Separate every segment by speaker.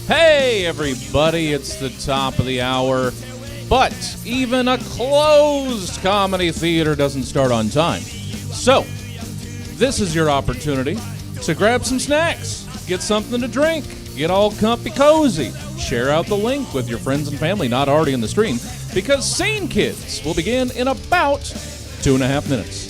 Speaker 1: Hey, everybody, it's the top of the hour, but even a closed comedy theater doesn't start on time. So, this is your opportunity to grab some snacks, get something to drink, get all comfy cozy, share out the link with your friends and family not already in the stream, because Scene Kids will begin in about 2.5 minutes.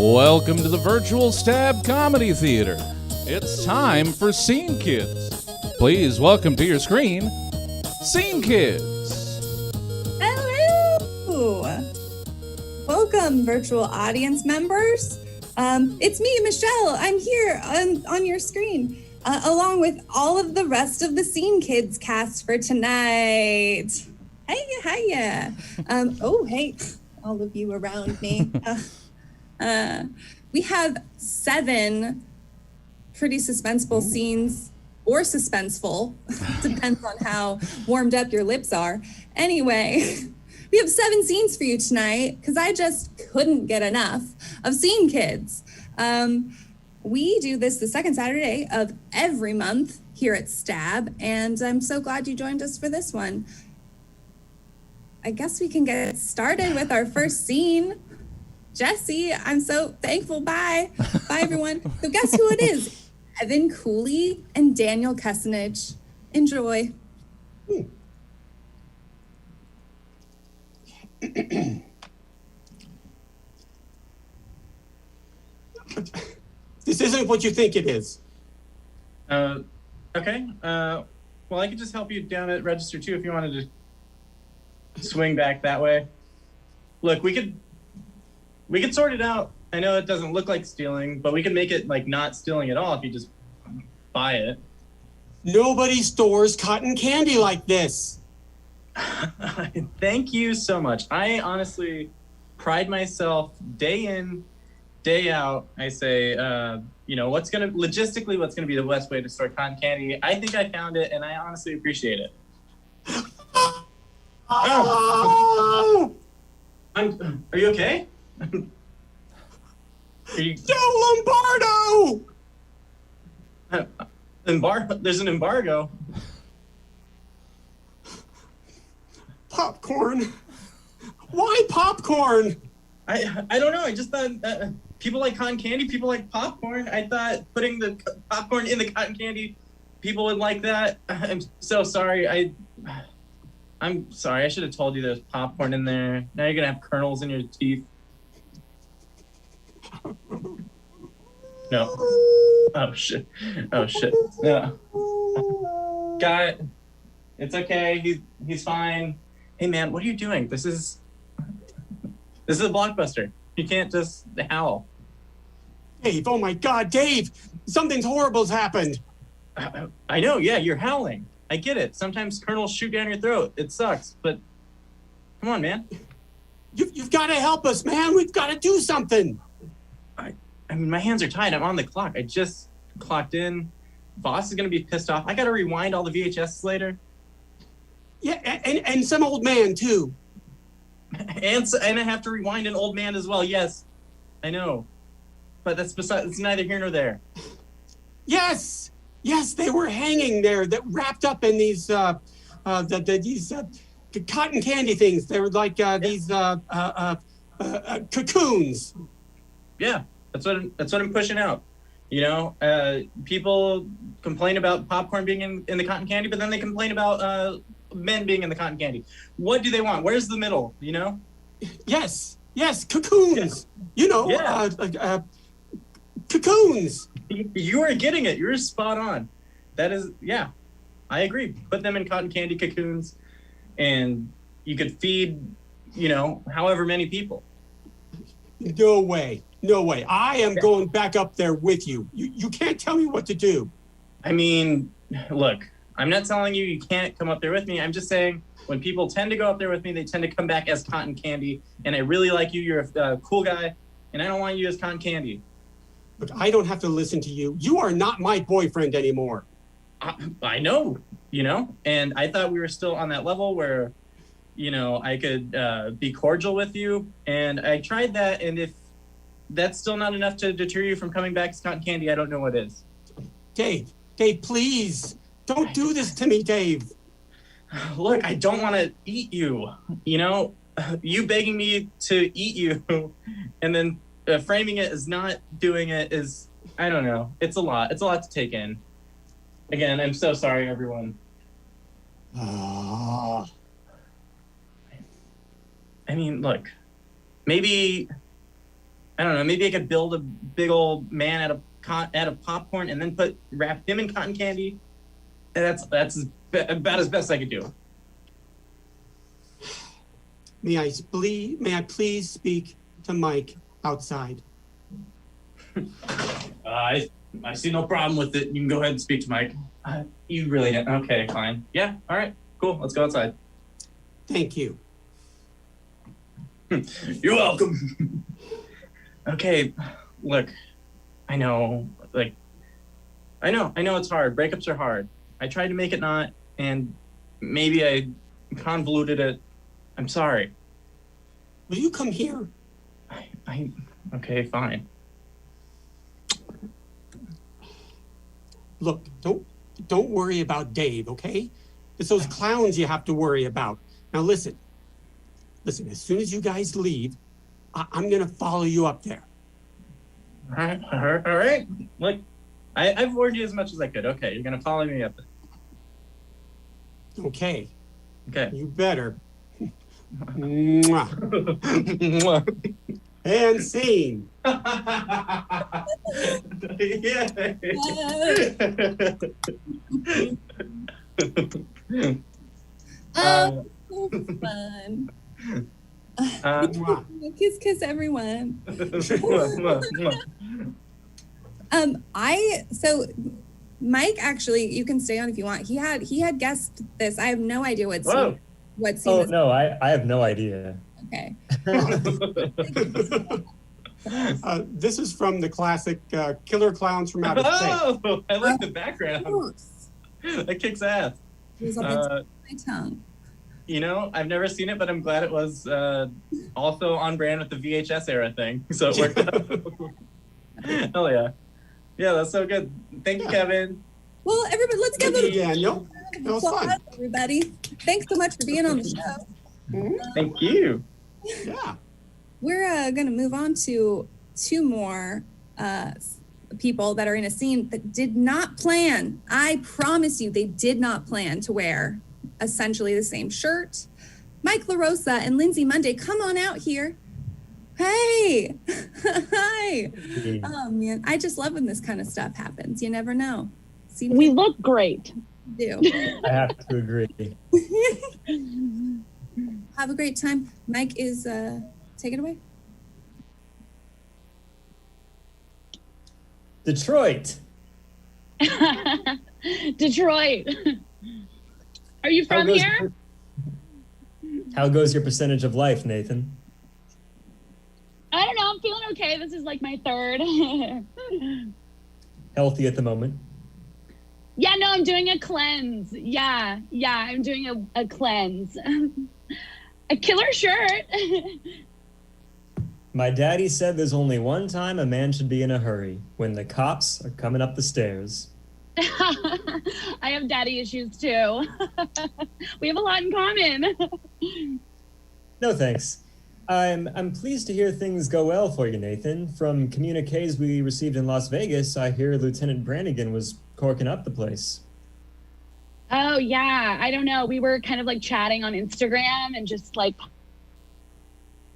Speaker 1: Welcome to the Virtual Stab Comedy Theater. It's time for Scene Kids. Please welcome to your screen, Scene Kids.
Speaker 2: Hello! Welcome, virtual audience members. It's me, Michelle. I'm here on your screen, along with all of the rest of the Scene Kids cast for tonight. Hiya. Oh, hey, all of you around me. We have 7 pretty suspenseful scenes, or suspenseful, depends on how warmed up your lips are. Anyway, we have 7 scenes for you tonight, because I just couldn't get enough of Scene Kids. We do this the second Saturday of every month here at Stab, and I'm so glad you joined us for this one. I guess we can get started with our first scene. Jesse, I'm so thankful. Bye, everyone. So guess who it is? Evan Cooley and Daniel Kucinich. Enjoy.
Speaker 3: This isn't what you think it is.
Speaker 4: Okay. Well, I could just help you down at register 2 if you wanted to swing back that way. Look, we could sort it out. I know it doesn't look like stealing, but we could make it like not stealing at all if you just buy it.
Speaker 3: Nobody stores cotton candy like this.
Speaker 4: Thank you so much. I honestly pride myself day in, day out. I say, what's gonna be the best way to store cotton candy? I think I found it, and I honestly appreciate it. Oh. Are you okay?
Speaker 3: Joe Lombardo!
Speaker 4: There's an embargo.
Speaker 3: Popcorn. Why popcorn?
Speaker 4: I don't know. I just thought people like cotton candy. People like popcorn. I thought putting the popcorn in the cotton candy, people would like that. I'm so sorry. I'm sorry. I should have told you there's popcorn in there. Now you're gonna have kernels in your teeth. No. Oh shit. Oh shit. No. Got it. It's okay. He's fine. Hey man, what are you doing? This is a Blockbuster. You can't just howl.
Speaker 3: Dave, oh my God, Dave! Something horrible's happened.
Speaker 4: I know, yeah, you're howling. I get it. Sometimes kernels shoot down your throat. It sucks, but come on, man.
Speaker 3: You've got to help us, man. We've got to do something.
Speaker 4: I mean, my hands are tied. I'm on the clock. I just clocked in. Boss is gonna be pissed off. I gotta rewind all the VHS later.
Speaker 3: Yeah, and some old man too.
Speaker 4: And I have to rewind an old man as well. Yes, I know, but it's neither here nor there.
Speaker 3: Yes, they were hanging there, that wrapped up in these these cotton candy things. They were like these cocoons.
Speaker 4: Yeah, that's what I'm pushing out. You know, people complain about popcorn being in the cotton candy, but then they complain about men being in the cotton candy. What do they want? Where's the middle? You know?
Speaker 3: Yes, cocoons. Yeah. You know, cocoons.
Speaker 4: You are getting it. You're spot on. That is, yeah, I agree. Put them in cotton candy cocoons, and you could feed, you know, however many people.
Speaker 3: No way. I am going back up there with you. You can't tell me what to do.
Speaker 4: I mean, look, I'm not telling you can't come up there with me. I'm just saying when people tend to go up there with me, they tend to come back as cotton candy. And I really like you. You're a cool guy. And I don't want you as cotton candy.
Speaker 3: Look, I don't have to listen to you. You are not my boyfriend anymore.
Speaker 4: I know, you know, and I thought we were still on that level where, you know, I could be cordial with you. And I tried that. And if that's still not enough to deter you from coming back as cotton candy, I don't know what is.
Speaker 3: Dave, please. Don't do this to me, Dave.
Speaker 4: Look, I don't want to eat you. You know, you begging me to eat you and then framing it as not doing it is, I don't know. It's a lot. It's a lot to take in. Again, I'm so sorry, everyone. I mean, look, maybe, I don't know, maybe I could build a big old man out of popcorn and then wrap him in cotton candy. And that's about as best I could do.
Speaker 3: May I please speak to Mike outside?
Speaker 4: I see no problem with it. You can go ahead and speak to Mike. You really okay? Fine. Yeah. All right. Cool. Let's go outside.
Speaker 3: Thank you.
Speaker 4: You're welcome. Okay. Look, I know it's hard. Breakups are hard. I tried to make it not, and maybe I convoluted it. I'm sorry.
Speaker 3: Will you come here?
Speaker 4: Okay, fine.
Speaker 3: Look, don't worry about Dave, okay? It's those clowns you have to worry about. Now listen, as soon as you guys leave, I'm gonna follow you up there.
Speaker 4: All right. Look, I've warned you as much as I could. Okay, you're gonna follow me up there.
Speaker 3: Okay.
Speaker 4: Okay.
Speaker 3: You better. Mwah. And scene.
Speaker 2: So fun.
Speaker 3: Mwah.
Speaker 2: Kiss everyone. So Mike, actually, you can stay on if you want. He had guessed this. I have no idea what scene. What scene?
Speaker 5: Oh no, I have no idea.
Speaker 2: Okay.
Speaker 3: This is from the classic Killer Clowns from Outer Space.
Speaker 4: Oh, I like the background. That kicks ass.
Speaker 2: It was on my tongue.
Speaker 4: You know, I've never seen it, but I'm glad it was also on brand with the VHS era thing. So it worked out. Hell yeah. Yeah, that's so good. Thank you, Kevin.
Speaker 2: Well, everybody, let's give them
Speaker 3: Daniel. That was fun.
Speaker 2: Everybody. Thanks so much for being on the show.
Speaker 4: Thank you.
Speaker 3: Yeah.
Speaker 2: We're going to move on to two more people that are in a scene that did not plan. I promise you, they did not plan to wear essentially the same shirt. Mike LaRosa and Lindsay Monday, come on out here. Hey, hi. Oh man, I just love when this kind of stuff happens. You never know. See,
Speaker 6: We look great.
Speaker 2: do.
Speaker 5: I have to agree.
Speaker 2: Have a great time. Mike is take it away.
Speaker 5: Detroit.
Speaker 6: Detroit. Are you from here?
Speaker 5: How goes your percentage of life, Nathan?
Speaker 6: I don't know. I'm feeling okay. This is like my third.
Speaker 5: Healthy at the moment.
Speaker 6: Yeah, no, I'm doing a cleanse. Yeah, I'm doing a cleanse. A killer shirt.
Speaker 5: My daddy said there's only one time a man should be in a hurry, when the cops are coming up the stairs.
Speaker 6: I have daddy issues too. We have a lot in common.
Speaker 5: No thanks. I'm pleased to hear things go well for you, Nathan. From communiques we received in Las Vegas, I hear Lieutenant Brannigan was corking up the place.
Speaker 6: Oh yeah, I don't know. We were kind of like chatting on Instagram and just like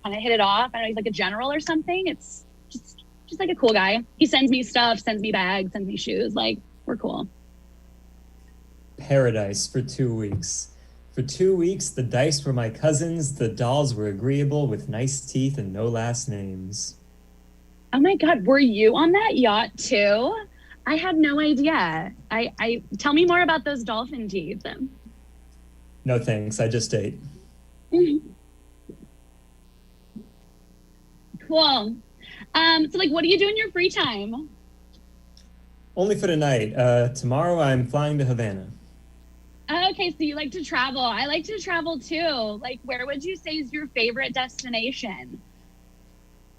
Speaker 6: kind of hit it off. I know he's like a general or something. It's just like a cool guy. He sends me stuff, sends me bags, sends me shoes. Like, we're cool.
Speaker 5: Paradise for 2 weeks. For 2 weeks, the dice were my cousins, the dolls were agreeable with nice teeth and no last names.
Speaker 6: Oh my God, were you on that yacht too? I had no idea. I tell me more about those dolphin teeth.
Speaker 5: No thanks, I just ate.
Speaker 6: Cool. So like, what do you do in your free time?
Speaker 5: Only for tonight. Tomorrow I'm flying to Havana.
Speaker 6: Okay, so you like to travel. I like to travel too. Like, where would you say is your favorite destination?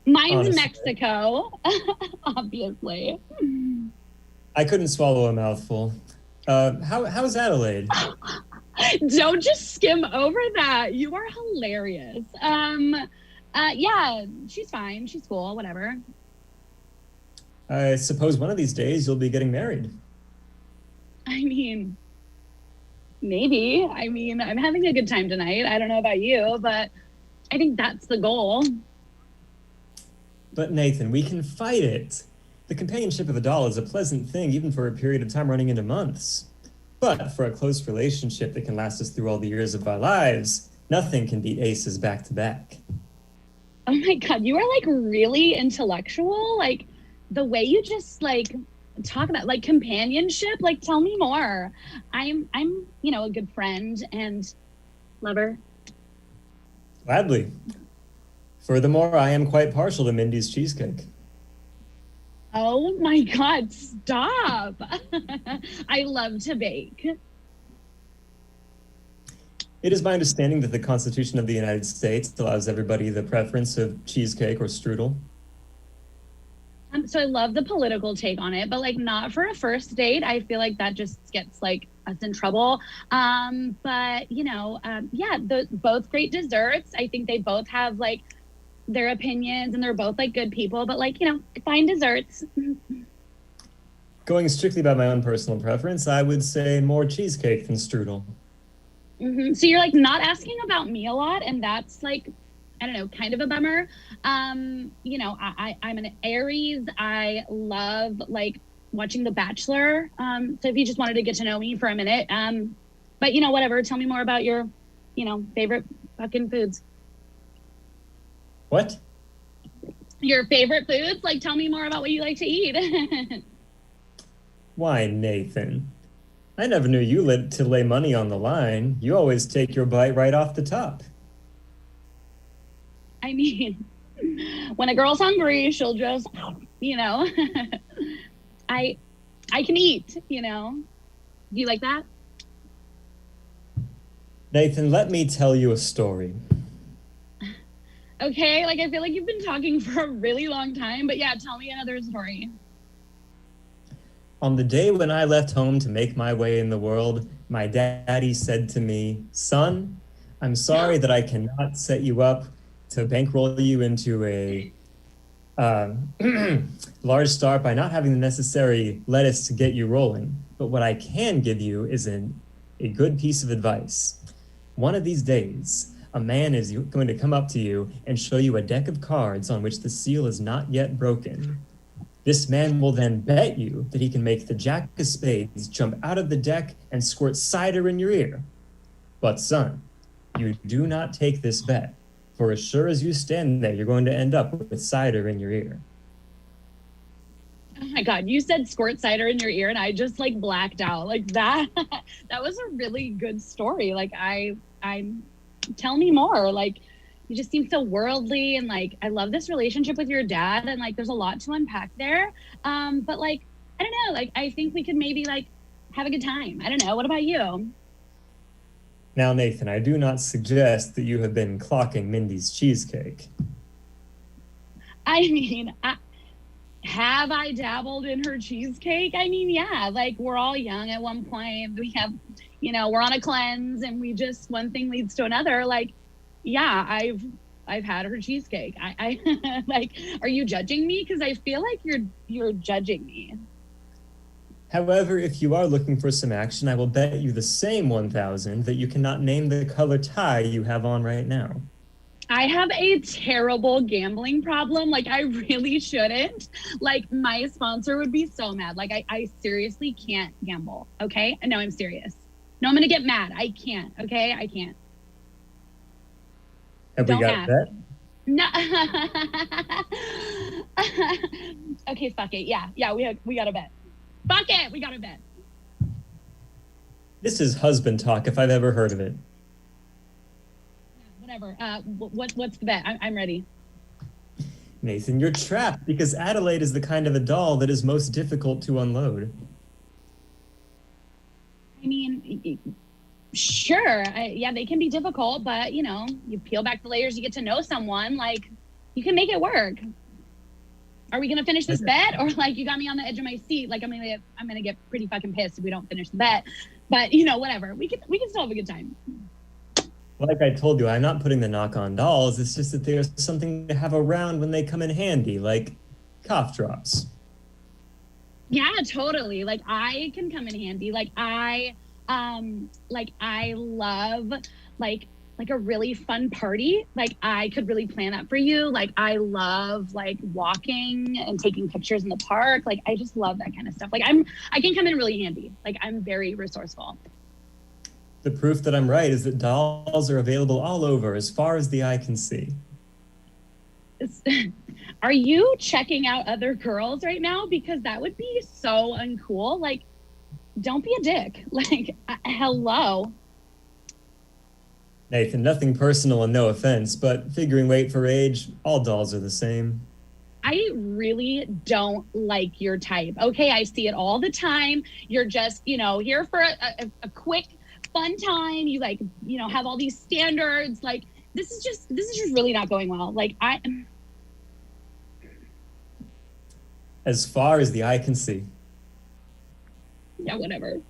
Speaker 6: Mine's
Speaker 5: Honestly.
Speaker 6: Mexico, obviously.
Speaker 5: I couldn't swallow a mouthful. How's Adelaide?
Speaker 6: Don't just skim over that. You are hilarious. Yeah, she's fine. She's cool, whatever.
Speaker 5: I suppose one of these days you'll be getting married.
Speaker 6: I mean, maybe. I mean, I'm having a good time tonight. I don't know about you, but I think that's the goal.
Speaker 5: But Nathan, we can fight it. The companionship of a doll is a pleasant thing, even for a period of time running into months. But for a close relationship that can last us through all the years of our lives, nothing can beat aces back to back.
Speaker 6: Oh my God, you are like really intellectual. Like the way you just like talk about like companionship, like tell me more. I'm, you know, a good friend and lover.
Speaker 5: Gladly. Furthermore, I am quite partial to Mindy's cheesecake.
Speaker 6: Oh my God, stop. I love to bake.
Speaker 5: It is my understanding that the Constitution of the United States allows everybody the preference of cheesecake or strudel.
Speaker 6: So I love the political take on it, but like not for a first date. I feel like that just gets like us in trouble. But you know, yeah, both great desserts. I think they both have like their opinions and they're both like good people, but like, you know, fine desserts.
Speaker 5: Going strictly by my own personal preference, I would say more cheesecake than strudel.
Speaker 6: Mm-hmm. So you're like not asking about me a lot, and that's like, I don't know, kind of a bummer. You know, I'm an Aries. I love like watching The Bachelor. So if you just wanted to get to know me for a minute, but you know, whatever. Tell me more about your, you know, favorite fucking foods.
Speaker 5: What?
Speaker 6: Your favorite foods? Like, tell me more about what you like to eat.
Speaker 5: Why, Nathan? I never knew you to lay money on the line. You always take your bite right off the top.
Speaker 6: I mean, when a girl's hungry, she'll just, you know, I can eat, you know. Do you like that?
Speaker 5: Nathan, let me tell you a story.
Speaker 6: Okay, like I feel like you've been talking for a really long time, but yeah, tell me another story.
Speaker 5: On the day when I left home to make my way in the world, my daddy said to me, "Son, I'm sorry that I cannot set you up to bankroll you into a large start by not having the necessary lettuce to get you rolling. But what I can give you is a good piece of advice. One of these days, a man is going to come up to you and show you a deck of cards on which the seal is not yet broken. This man will then bet you that he can make the Jack of Spades jump out of the deck and squirt cider in your ear. But son, you do not take this bet, for as sure as you stand there, you're going to end up with cider in your ear.
Speaker 6: Oh my God, you said squirt cider in your ear and I just like blacked out. Like that, that was a really good story. Like I'm tell me more. Like you just seem so worldly and like I love this relationship with your dad and like there's a lot to unpack there. But like I don't know, like I think we could maybe like have a good time. I don't know. What about you?
Speaker 5: Now, Nathan, I do not suggest that you have been clocking Mindy's cheesecake.
Speaker 6: I mean, have I dabbled in her cheesecake? I mean, yeah, like we're all young at one point. We have, you know, we're on a cleanse and we just, one thing leads to another. Like, yeah, I've had her cheesecake. I like, are you judging me? Because I feel like you're judging me.
Speaker 5: However, if you are looking for some action, I will bet you the same 1,000 that you cannot name the color tie you have on right now.
Speaker 6: I have a terrible gambling problem. Like, I really shouldn't. Like, my sponsor would be so mad. Like, I seriously can't gamble, okay? No, I'm serious. No, I'm going to get mad. I can't, okay? I can't.
Speaker 5: Have we got that?
Speaker 6: No. Okay, fuck it. Yeah, we got a bet. Fuck it, we got a bet.
Speaker 5: This is husband talk if I've ever heard of it.
Speaker 6: Whatever. What's the bet? I'm ready.
Speaker 5: Nathan, you're trapped because Adelaide is the kind of a doll that is most difficult to unload.
Speaker 6: I mean, sure. Yeah, they can be difficult, but you know, you peel back the layers, you get to know someone. Like, you can make it work. Are we gonna finish this bet, or like you got me on the edge of my seat? Like I'm gonna get pretty fucking pissed if we don't finish the bet. But you know, whatever. We can still have a good time.
Speaker 5: Like I told you, I'm not putting the knock on dolls. It's just that there's something to have around when they come in handy, like cough drops.
Speaker 6: Yeah, totally. Like I can come in handy. Like I love like a really fun party. Like I could really plan that for you. Like I love like walking and taking pictures in the park. Like I just love that kind of stuff. Like I can come in really handy. Like I'm very resourceful.
Speaker 5: The proof that I'm right is that dolls are available all over as far as the eye can see.
Speaker 6: Are you checking out other girls right now? Because that would be so uncool. Like, don't be a dick. Like, hello.
Speaker 5: Nathan, nothing personal and no offense, but figuring weight for age, all dolls are the same.
Speaker 6: I really don't like your type. Okay, I see it all the time. You're just, you know, here for a quick fun time. You like, you know, have all these standards. Like, this is just really not going well. Like,
Speaker 5: As far as the eye can see.
Speaker 6: Yeah, whatever.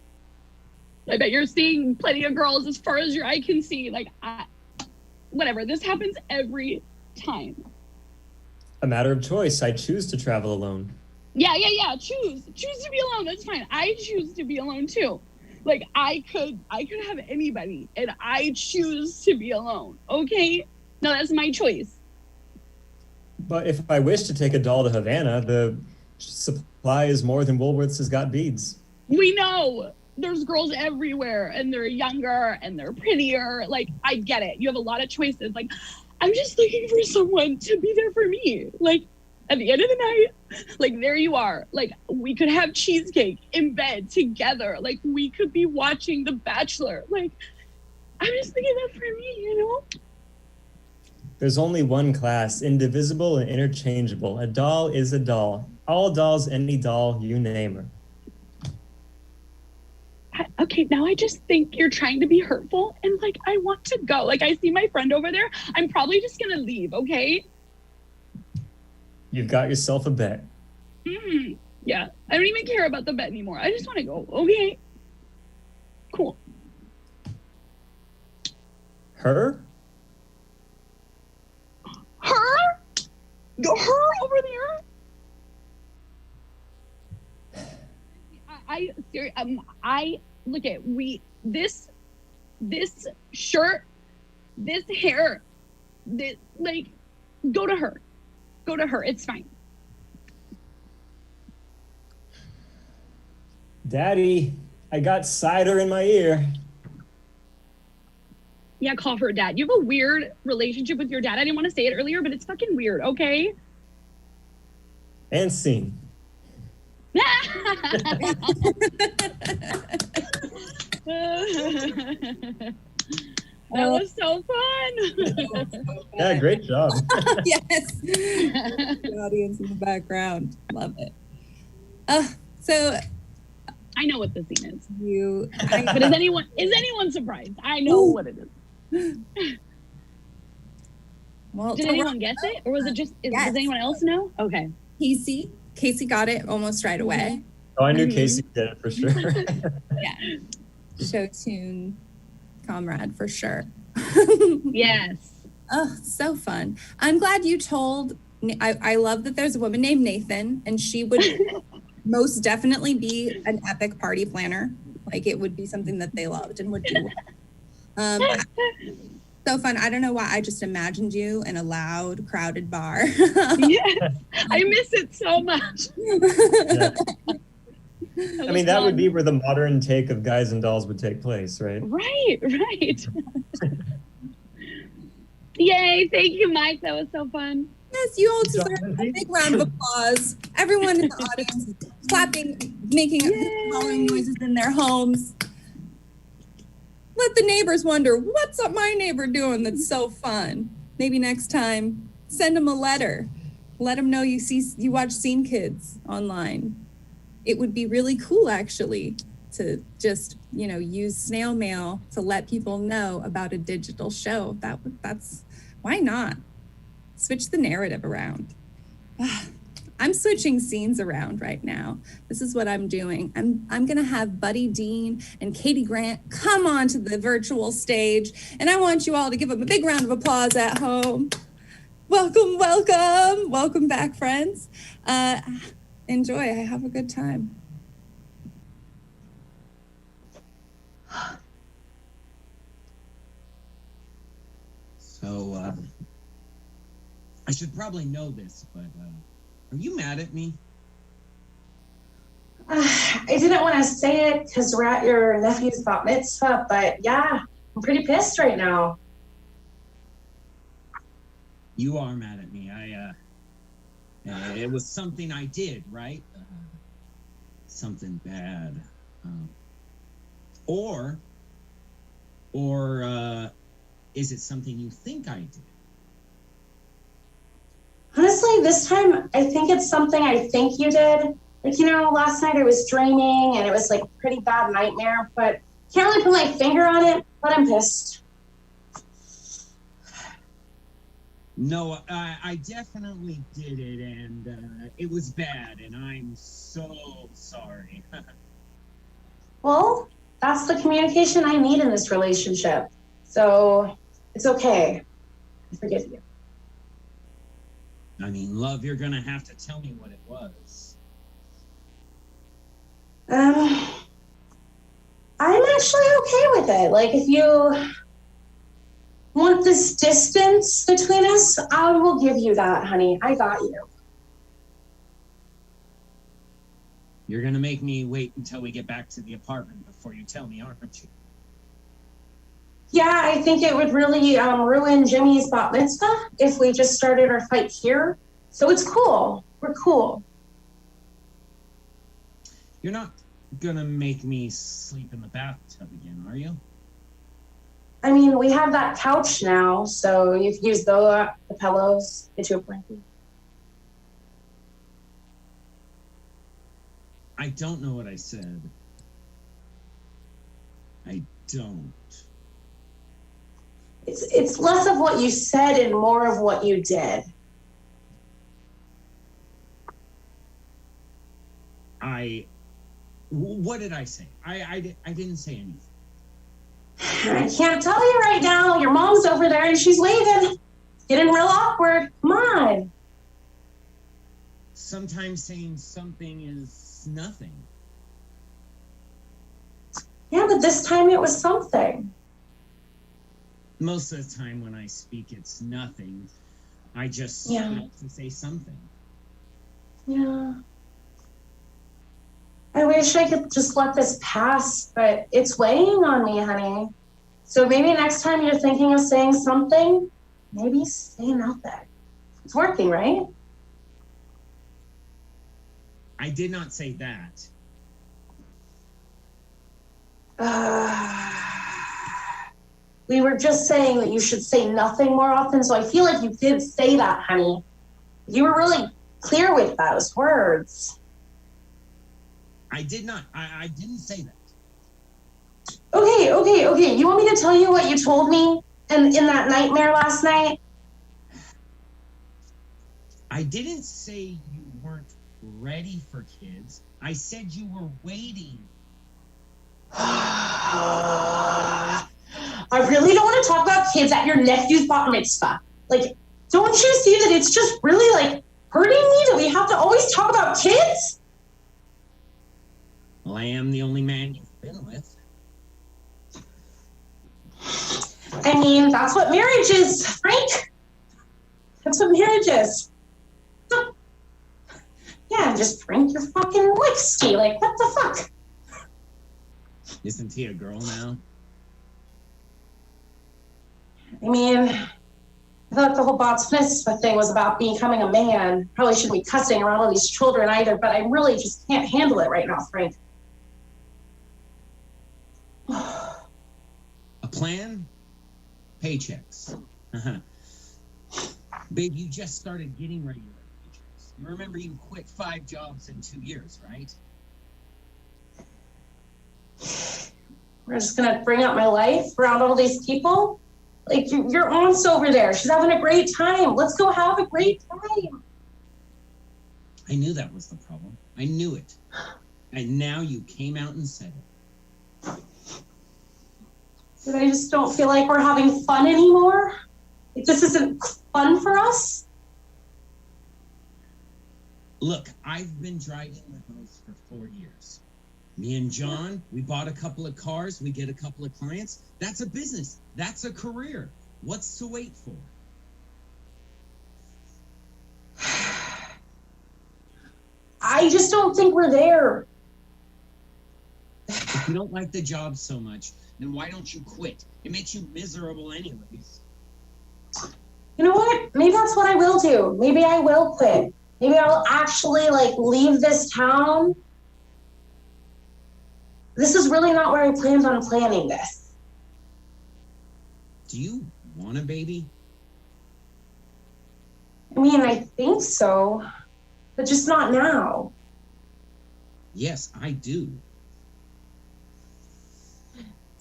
Speaker 6: I bet you're seeing plenty of girls as far as your eye can see. Like, whatever. This happens every time.
Speaker 5: A matter of choice. I choose to travel alone.
Speaker 6: Yeah. Choose to be alone. That's fine. I choose to be alone too. Like I could have anybody, and I choose to be alone. Okay, no, that's my choice.
Speaker 5: But if I wish to take a doll to Havana, the supply is more than Woolworths has got beads.
Speaker 6: We know. There's girls everywhere, and they're younger and they're prettier. Like, I get it. You have a lot of choices. Like, I'm just looking for someone to be there for me. Like, at the end of the night, like, there you are. Like, we could have cheesecake in bed together. Like, we could be watching The Bachelor. Like, I'm just thinking that for me, you know?
Speaker 5: There's only one class, indivisible and interchangeable. A doll is a doll. All dolls, any doll, you name her.
Speaker 6: Okay, now I just think you're trying to be hurtful, and like I want to go. Like I see my friend over there. I'm probably just gonna leave, okay?
Speaker 5: You've got yourself a bet.
Speaker 6: Yeah, I don't even care about the bet anymore. I just want to go, okay? Cool.
Speaker 5: Her?
Speaker 6: Her? Her over there? I look at this shirt, this hair, this, like, go to her. Go to her. It's fine.
Speaker 5: Daddy, I got cider in my ear.
Speaker 6: Yeah, call her dad. You have a weird relationship with your dad. I didn't want to say it earlier, but it's fucking weird, okay?
Speaker 5: And scene.
Speaker 6: That was so fun.
Speaker 5: Yeah, great job.
Speaker 2: Yes. The audience in the background. Love it. So
Speaker 6: I know what the scene is.
Speaker 2: but
Speaker 6: is anyone surprised? I know what it is.
Speaker 2: Well,
Speaker 6: did anyone guess it? Or was it just
Speaker 2: yes.
Speaker 6: Does anyone else know? Okay.
Speaker 2: Casey got it almost right away.
Speaker 5: Oh, I knew Casey did it for sure.
Speaker 2: Yeah. Show tune comrade for sure.
Speaker 6: Yes.
Speaker 2: Oh, so fun. I'm glad you told. I love that there's a woman named Nathan, and she would most definitely be an epic party planner. Like, it would be something that they loved and would do. So fun. I don't know why I just imagined you in a loud, crowded bar.
Speaker 6: Yes. I miss it so much.
Speaker 5: Yeah. I mean, that would be where the modern take of Guys and Dolls would take place, right?
Speaker 6: Right. Yay. Thank you, Mike. That was so fun.
Speaker 2: Yes, you all deserve a big round of applause. Everyone in the audience is clapping, making howling noises in their homes. Let the neighbors wonder, what's up my neighbor doing that's so fun? Maybe next time, send them a letter. Let them know you watch Scene Kids online. It would be really cool, actually, to just, use snail mail to let people know about a digital show. That's why not? Switch the narrative around. I'm switching scenes around right now. This is what I'm doing. I'm gonna have Buddy Dean and Katie Grant come onto the virtual stage, and I want you all to give them a big round of applause at home. Welcome back, friends. Enjoy. I have a good time.
Speaker 7: So, I should probably know this, but are you mad at me?
Speaker 8: I didn't want to say it because we're at your nephew's bat mitzvah, but yeah, I'm pretty pissed right now.
Speaker 7: You are mad at me. It was something I did, right? Something bad. Or is it something you think I did?
Speaker 8: Honestly, this time, I think it's something I think you did. Like, last night I was dreaming and it was like a pretty bad nightmare, but can't really put my finger on it, but I'm pissed.
Speaker 7: No, I definitely did it, and it was bad, and I'm so sorry.
Speaker 8: Well, that's the communication I need in this relationship. So it's okay. I forgive you.
Speaker 7: I mean, love, you're gonna have to tell me what it was.
Speaker 8: I'm actually okay with it. Like, if you want this distance between us, I will give you that, honey. I got you.
Speaker 7: You're gonna make me wait until we get back to the apartment before you tell me, aren't you?
Speaker 8: Yeah, I think it would really ruin Jimmy's bat mitzvah if we just started our fight here. So it's cool. We're cool.
Speaker 7: You're not gonna make me sleep in the bathtub again, are you?
Speaker 8: I mean, we have that couch now, so you can use the pillows, get you a blanket.
Speaker 7: I don't know what I said. I don't.
Speaker 8: It's less of what you said and more of what you did.
Speaker 7: What did I say? I didn't say anything.
Speaker 8: I can't tell you right now. Your mom's over there and she's waving. It's getting real awkward. Come on.
Speaker 7: Sometimes saying something is nothing.
Speaker 8: Yeah, but this time it was something.
Speaker 7: Most of the time when I speak, it's nothing. I just
Speaker 8: Yeah.
Speaker 7: like to say something.
Speaker 8: Yeah. I wish I could just let this pass, but it's weighing on me, honey. So maybe next time you're thinking of saying something, maybe say nothing. It's working, right?
Speaker 7: I did not say that.
Speaker 8: We were just saying that you should say nothing more often, so I feel like you did say that, honey. You were really clear with those words.
Speaker 7: I did not. I didn't say that.
Speaker 8: Okay. You want me to tell you what you told me in that nightmare last night?
Speaker 7: I didn't say you weren't ready for kids. I said you were waiting.
Speaker 8: I really don't want to talk about kids at your nephew's bat mitzvah. Like, don't you see that it's just really, like, hurting me that we have to always talk about kids?
Speaker 7: Well, I am the only man you've been with.
Speaker 8: I mean, that's what marriage is, Frank. That's what marriage is. Yeah, just drink your fucking whiskey. Like, what the fuck?
Speaker 7: Isn't he a girl now?
Speaker 8: I mean, I thought the whole bat mitzvah thing was about becoming a man. Probably shouldn't be cussing around all these children either, but I really just can't handle it right now, Frank.
Speaker 7: A plan? Paychecks. Babe, you just started getting regular paychecks. You remember you quit 5 jobs in 2 years, right?
Speaker 8: We're just gonna bring up my life around all these people? Like, your aunt's over there. She's having a great time. Let's go have a great time.
Speaker 7: I knew that was the problem. I knew it. And now you came out and said it.
Speaker 8: But I just don't feel like we're having fun anymore. Like, this isn't fun for us.
Speaker 7: Look, I've been driving the hose for 4 years. Me and John, we bought a couple of cars, we get a couple of clients. That's a business. That's a career. What's to wait for?
Speaker 8: I just don't think we're there.
Speaker 7: If you don't like the job so much, then why don't you quit? It makes you miserable anyways.
Speaker 8: You know what? Maybe that's what I will do. Maybe I will quit. Maybe I'll actually, like, leave this town. This is really not where I planned on planning this.
Speaker 7: Do you want a baby?
Speaker 8: I mean, I think so, but just not now.
Speaker 7: Yes, I do.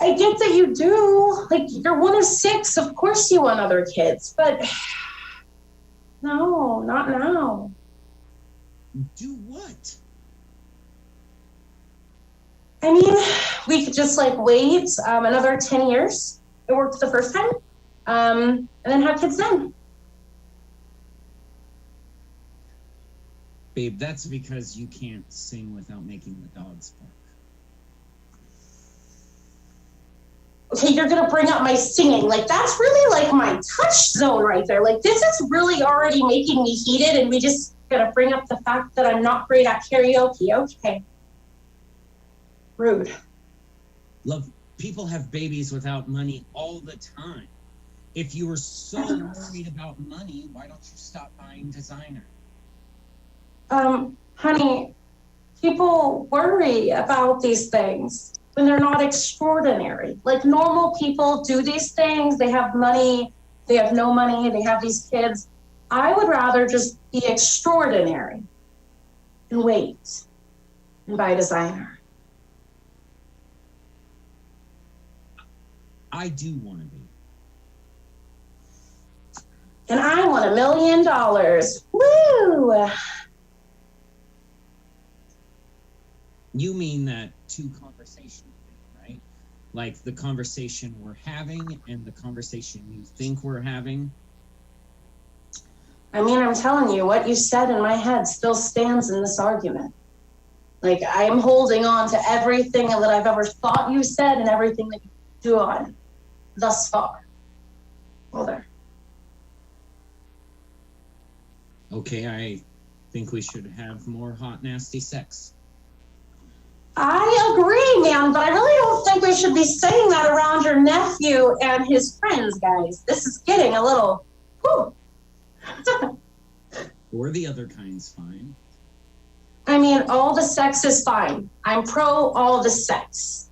Speaker 8: I get that you do. Like, you're one of 6. Of course you want other kids, but no, not now.
Speaker 7: Do what?
Speaker 8: I mean, we could just, like, wait another 10 years. It worked the first time. And then have kids then.
Speaker 7: Babe, that's because you can't sing without making the dogs bark.
Speaker 8: Okay, you're gonna bring up my singing. Like, that's really, like, my touch zone right there. Like, this is really already making me heated, and we just gotta bring up the fact that I'm not great at karaoke. Okay. Rude.
Speaker 7: Love, people have babies without money all the time. If you were so worried about money, why don't you stop buying designer?
Speaker 8: Honey, people worry about these things when they're not extraordinary. Like, normal people do these things. They have money, they have no money, they have these kids. I would rather just be extraordinary and wait and buy designer.
Speaker 7: I do want to be.
Speaker 8: And I want $1 million. Woo!
Speaker 7: You mean that 2 conversations, right? Like the conversation we're having and the conversation you think we're having?
Speaker 8: I mean, I'm telling you, what you said in my head still stands in this argument. Like, I'm holding on to everything that I've ever thought you said and everything that you do on thus far. Well, there.
Speaker 7: Okay, I think we should have more hot, nasty sex.
Speaker 8: I agree, man, but I really don't think we should be saying that around your nephew and his friends, guys. This is getting a little, whew.
Speaker 7: Or the other kind's fine.
Speaker 8: I mean, all the sex is fine. I'm pro all the sex.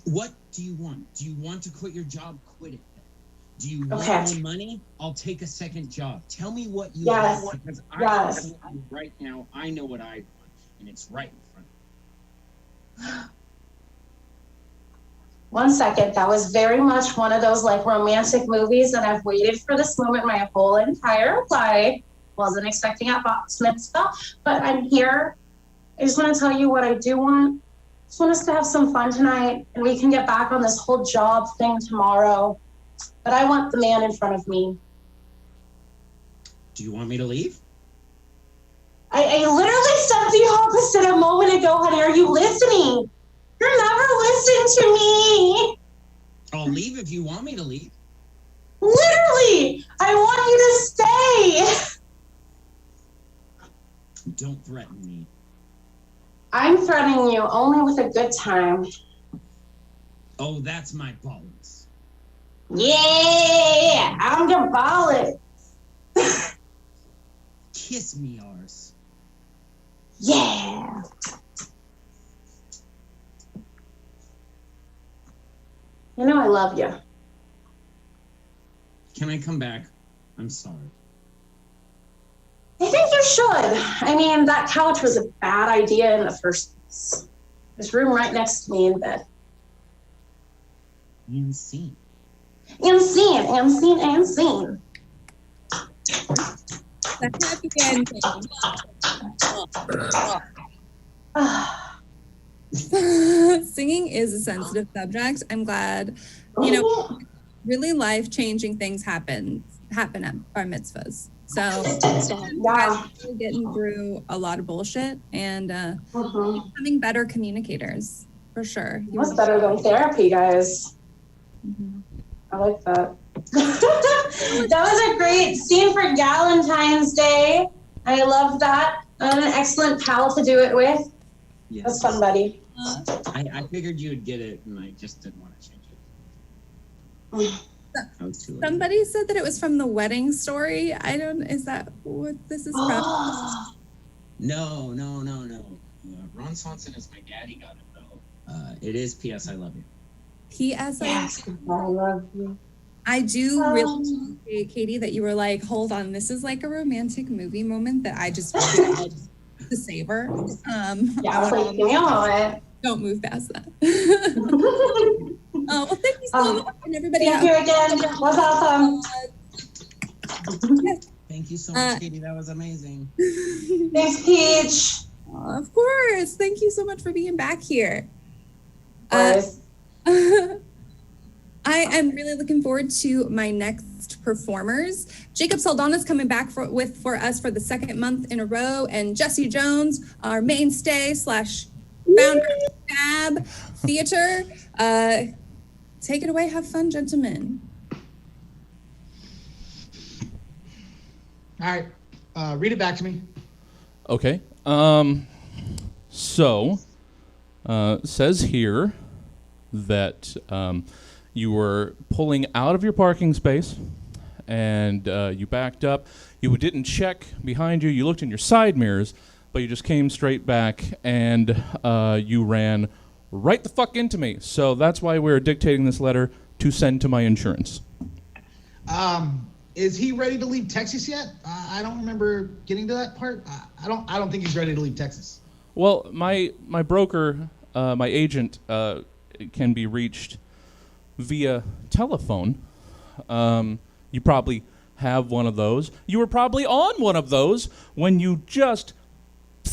Speaker 7: What do you want? Do you want to quit your job? Quit it. Do you want
Speaker 8: Okay.
Speaker 7: more money? I'll take a second job. Tell me what you
Speaker 8: Yes.
Speaker 7: want, because
Speaker 8: Yes.
Speaker 7: right now I know what I want, and it's right in front of me.
Speaker 8: One second, that was very much one of those like romantic movies, and I've waited for this moment my whole entire life. Wasn't expecting a box mitzvah, but I'm here. I just want to tell you what I do want. I just want us to have some fun tonight, and we can get back on this whole job thing tomorrow. But I want the man in front of me.
Speaker 7: Do you want me to leave?
Speaker 8: I literally said the opposite a moment ago, honey. Are you listening? You're never listening to me.
Speaker 7: I'll leave if you want me to leave.
Speaker 8: Literally, I want you to stay.
Speaker 7: Don't threaten me.
Speaker 8: I'm threatening you only with a good time.
Speaker 7: Oh, that's my balance.
Speaker 8: Yeah, I'm your balance.
Speaker 7: Kiss me, ours.
Speaker 8: Yeah. You know I love you.
Speaker 7: Can I come back? I'm sorry.
Speaker 8: I think you should. I mean, that couch was a bad idea in the first place. There's room right next to me in bed.
Speaker 7: Insane.
Speaker 2: The happy ending. Singing is a sensitive subject. I'm glad, really life-changing things happen at bar mitzvahs. So
Speaker 8: Yeah.
Speaker 2: we're getting through a lot of bullshit and
Speaker 8: Mhm.
Speaker 2: becoming better communicators for sure.
Speaker 8: What's better than therapy, guys?
Speaker 2: Mhm.
Speaker 8: I like that. That was a great scene for Galentine's Day. I love that. An excellent pal to do it with.
Speaker 7: Yes.
Speaker 8: That's fun, buddy.
Speaker 7: I figured you would get it, and I just didn't want to change it. I was too late.
Speaker 2: Somebody said that it was from the wedding story. Is that what this is from?
Speaker 7: No. Ron Swanson is my daddy got it, though. It is P.S. I love you.
Speaker 2: P.S.
Speaker 8: Yes, I love you.
Speaker 2: I do really appreciate, Katie, that you were like, hold on, this is like a romantic movie moment that I just wanted to savor.
Speaker 8: Yeah, please give me a moment.
Speaker 2: Don't move past that. Oh, well, thank you so much, and everybody
Speaker 8: Thank you again. Was awesome.
Speaker 7: Thank you so much, Katie. That was amazing.
Speaker 8: Thanks, Peach.
Speaker 2: Of course. Thank you so much for being back here.
Speaker 8: Of course.
Speaker 2: I am really looking forward to my next performers. Jacob Saldana's coming back for us for the second month in a row, and Jesse Jones, our mainstay / founder of Fab Theater. Take it away. Have fun, gentlemen.
Speaker 9: All right, read it back to me.
Speaker 1: Okay. Says here that you were pulling out of your parking space and you backed up. You didn't check behind you. You looked in your side mirrors, but you just came straight back and you ran right the fuck into me. So that's why we're dictating this letter to send to my insurance.
Speaker 9: Is he ready to leave Texas yet? I don't remember getting to that part. I don't think he's ready to leave Texas.
Speaker 1: Well, my broker, my agent, can be reached via telephone. You probably have one of those. You were probably on one of those when you just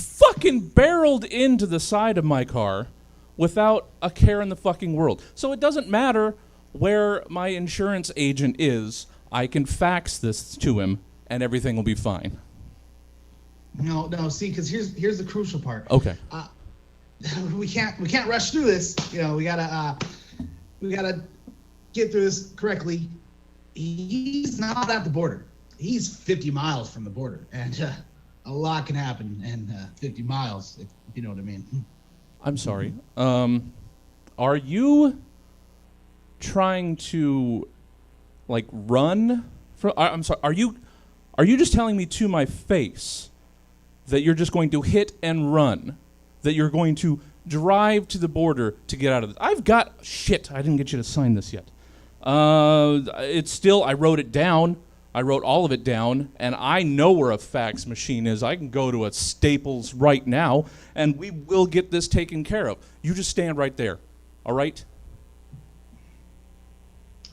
Speaker 1: fucking barreled into the side of my car without a care in the fucking world. So it doesn't matter where my insurance agent is. I can fax this to him, and everything will be fine.
Speaker 9: No, see, because here's the crucial part.
Speaker 1: Okay.
Speaker 9: We can't rush through this. You know, we gotta get through this correctly. He's not at the border. He's 50 miles from the border, and a lot can happen in 50 miles, if you know what I mean.
Speaker 1: I'm sorry. Are you trying to, like, run? I'm sorry. Are you just telling me to my face that you're just going to hit and run? That you're going to drive to the border to get out of this? I've got shit. I didn't get you to sign this yet. It's still. I wrote it down. I wrote all of it down, and I know where a fax machine is. I can go to a Staples right now, and we will get this taken care of. You just stand right there, all right?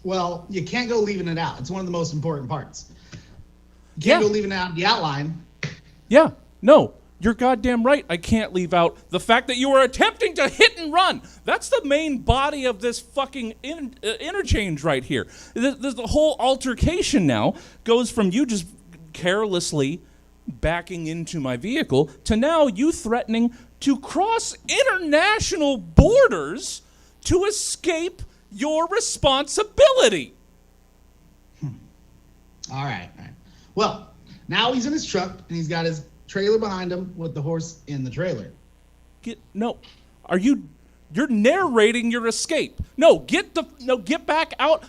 Speaker 9: Well, you can't go leaving it out. It's one of the most important parts. You can't go leaving out the outline.
Speaker 1: Yeah, no, you're goddamn right. I can't leave out the fact that you were attempting to hit and run. That's the main body of this fucking interchange right here. The whole altercation now goes from you just carelessly backing into my vehicle to now you threatening to cross international borders to escape your responsibility.
Speaker 9: All right. Well, now he's in his truck, and he's got his trailer behind him with the horse in the trailer.
Speaker 1: You're narrating your escape. Get back out.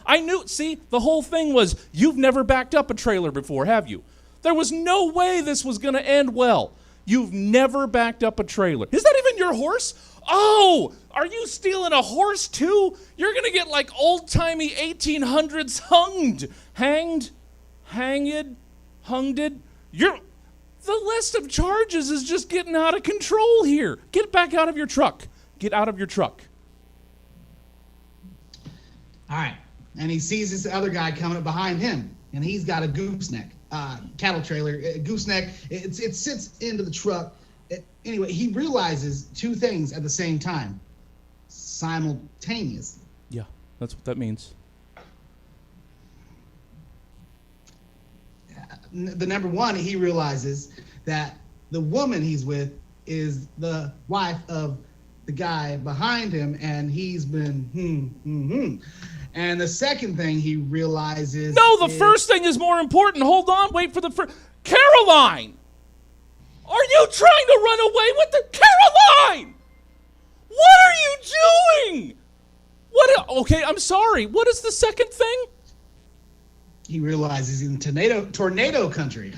Speaker 1: See, the whole thing was you've never backed up a trailer before, have you? There was no way this was going to end well. You've never backed up a trailer. Is that even your horse? Oh, are you stealing a horse too? You're going to get like old-timey 1800s hanged. The list of charges is just getting out of control here. Get back out of your truck. Get out of your truck.
Speaker 9: All right. And he sees this other guy coming up behind him, and he's got a gooseneck, cattle trailer, gooseneck. It sits into the truck. Anyway, he realizes two things at the same time, simultaneously.
Speaker 1: Yeah, that's what that means.
Speaker 9: The number one, he realizes that the woman he's with is the wife of the guy behind him, and he's been And the second thing he realizes
Speaker 1: first thing is more important. Hold on, wait for the first. Caroline! Are you trying to run away with the Caroline? What are you doing? Okay, I'm sorry. What is the second thing?
Speaker 9: He realizes he's in tornado country.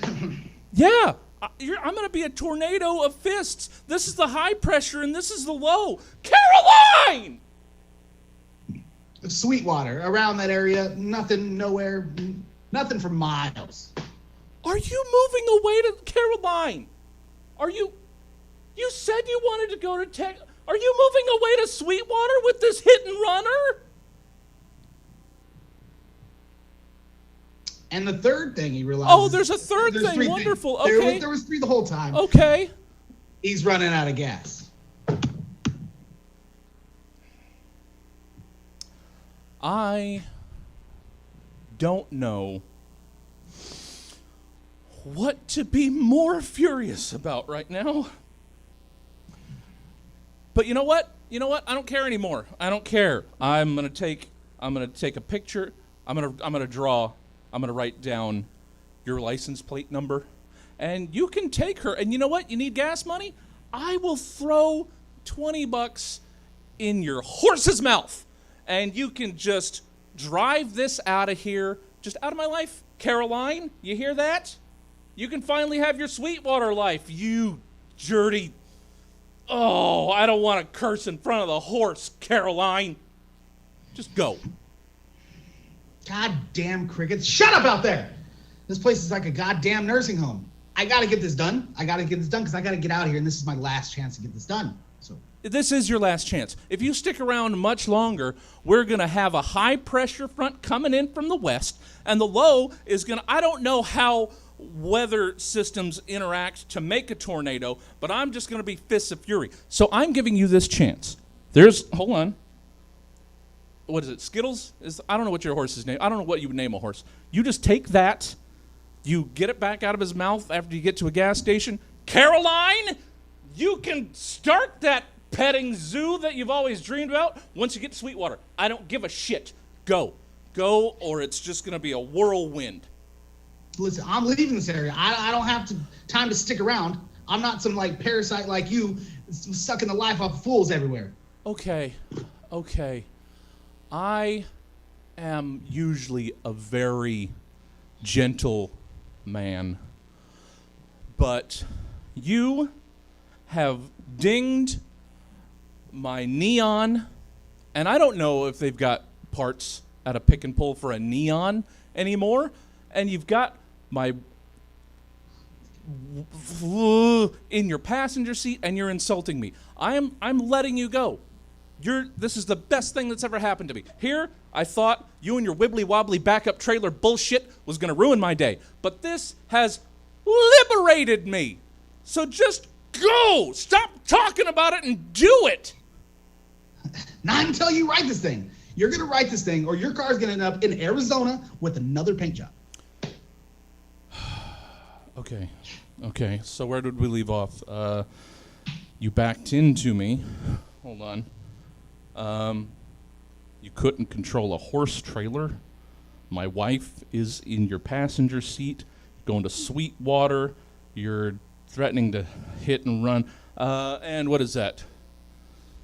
Speaker 1: Yeah, I'm going to be a tornado of fists. This is the high pressure and this is the low. Caroline!
Speaker 9: Sweetwater, around that area, nothing, nowhere, nothing for miles.
Speaker 1: Are you moving away to Caroline? You said you wanted to go to Tech. Are you moving away to Sweetwater with this hit and runner?
Speaker 9: And the third thing he realizes...
Speaker 1: Oh, there's a third thing. Wonderful. Okay.
Speaker 9: There was three the whole time.
Speaker 1: Okay.
Speaker 9: He's running out of gas.
Speaker 1: I don't know what to be more furious about right now. But you know what? I don't care anymore. I don't care. I'm gonna take a picture. I'm gonna draw. I'm gonna write down your license plate number, and you can take her. And you know what? You need gas money? I will throw $20 in your horse's mouth, and you can just drive this out of here, just out of my life. Caroline, you hear that? You can finally have your Sweetwater life, you dirty... Oh, I don't want to curse in front of the horse, Caroline. Just go.
Speaker 9: Goddamn crickets. Shut up out there! This place is like a goddamn nursing home. I gotta get this done. Because I gotta get out of here, and this is my last chance to get this done. So
Speaker 1: this is your last chance. If you stick around much longer, we're going to have a high-pressure front coming in from the west, and the low is going to... I don't know how weather systems interact to make a tornado, but I'm just going to be fists of fury. So I'm giving you this chance. Hold on. What is it, Skittles? I don't know what your horse's name. I don't know what you would name a horse. You just take that, you get it back out of his mouth after you get to a gas station. Caroline, you can start that petting zoo that you've always dreamed about once you get to Sweetwater. I don't give a shit. Go, or it's just going to be a whirlwind.
Speaker 9: Listen, I'm leaving this area. I don't have time to stick around. I'm not some like parasite like you, sucking the life off of fools everywhere.
Speaker 1: Okay. I am usually a very gentle man, but you have dinged my neon, and I don't know if they've got parts at a pick and pull for a neon anymore, and you've got my in your passenger seat, and you're insulting me. I'm letting you go. This is the best thing that's ever happened to me. Here, I thought you and your wibbly-wobbly backup trailer bullshit was going to ruin my day. But this has liberated me. So just go! Stop talking about it and do it!
Speaker 9: Not until you write this thing. You're going to write this thing, or your car's going to end up in Arizona with another paint job. Okay. So where did we leave off? You backed into me. Hold on. You couldn't control a horse trailer. My wife is in your passenger seat, going to Sweetwater. You're threatening to hit and run. And what is that?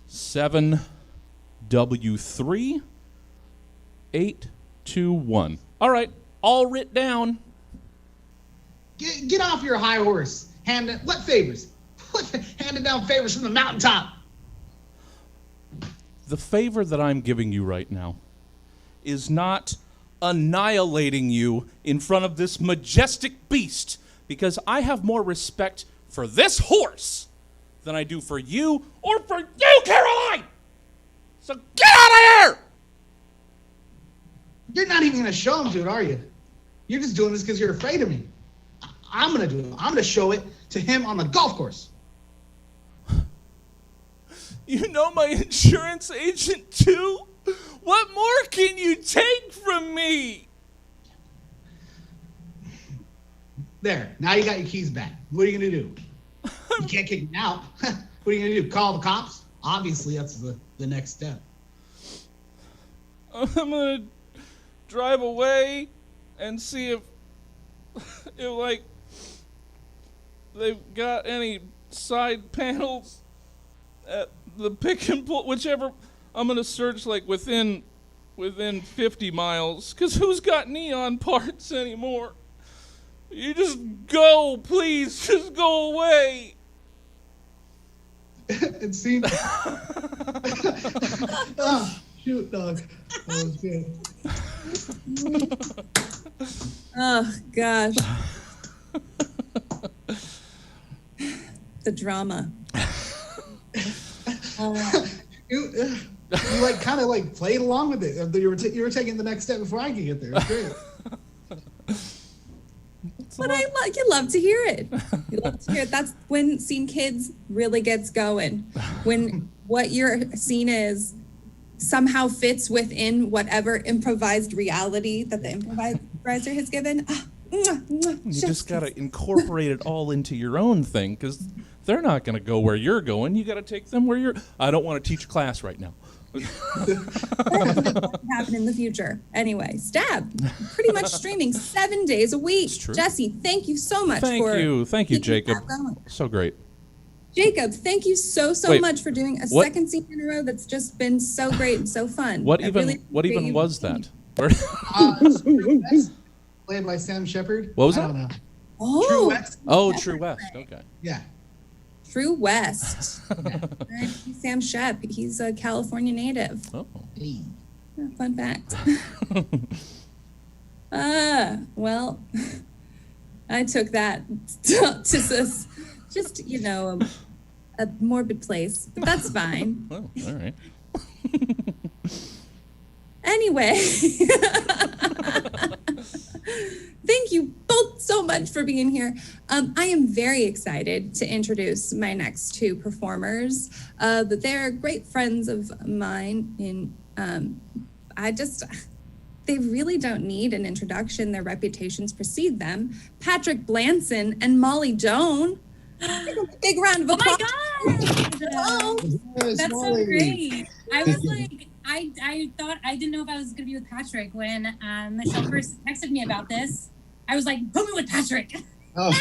Speaker 9: 7W3 821. All right, all writ down. Get off your high horse. What favors? Handing down favors from the mountaintop.
Speaker 1: The favor that I'm giving you right now is not annihilating you in front of this majestic beast, because I have more respect for this horse than I do for you or for you, Caroline! So get out of here!
Speaker 9: You're not even going to show him to it, are you? You're just doing this because you're afraid of me. I'm going to do it. I'm going to show it to him on the golf course.
Speaker 1: You know my insurance agent too? What more can you take from me?
Speaker 9: There, now you got your keys back. What are you going to do? You can't kick me out. What are you going to do? Call the cops? Obviously, that's the next step.
Speaker 1: I'm going to drive away and see if like, they've got any side panels at the pick and pull, whichever. I'm going to search like within 50 miles, because who's got neon parts anymore? You just go, please, just go away.
Speaker 9: And see. Oh, shoot, dog. That was good.
Speaker 2: Oh, gosh. The drama.
Speaker 9: You like kind of like played along with it. You were taking the next step before I could get there. It's great.
Speaker 2: But you love to hear it. You love to hear it. That's when Scene Kids really gets going. When what your scene is somehow fits within whatever improvised reality that the improviser has given.
Speaker 1: You just got to incorporate it all into your own thing, because they're not going to go where you're going. You got to take them where you're. I don't want to teach class right now.
Speaker 2: Happen in the future. Anyway, Stab, pretty much streaming 7 days a week.
Speaker 1: It's true.
Speaker 2: Jesse, thank you so much.
Speaker 1: Thank you, Jacob. So great.
Speaker 2: Jacob, thank you so much for doing a second scene in a row that's just been so great and so fun.
Speaker 1: What even was that?
Speaker 9: Played by Sam Shepard.
Speaker 1: What was that?
Speaker 9: I don't know.
Speaker 2: Oh,
Speaker 9: True West.
Speaker 1: Oh, True West. Okay.
Speaker 9: Yeah.
Speaker 2: True West. Sam Shep. He's a California native.
Speaker 1: Oh.
Speaker 9: Hey.
Speaker 2: Fun fact. Well, I took that to just a morbid place, but that's fine.
Speaker 1: Oh, all right.
Speaker 2: Anyway, thank you both so much much for being here. I am very excited to introduce my next two performers. They're great friends of mine. They really don't need an introduction. Their reputations precede them. Patrick Blanson and Molly Doan. Big round of applause.
Speaker 10: Oh my God! That's so great. I was like, I thought, I didn't know if I was going to be with Patrick when Michelle first texted me about this. I was like, put me with Patrick.
Speaker 11: Oh,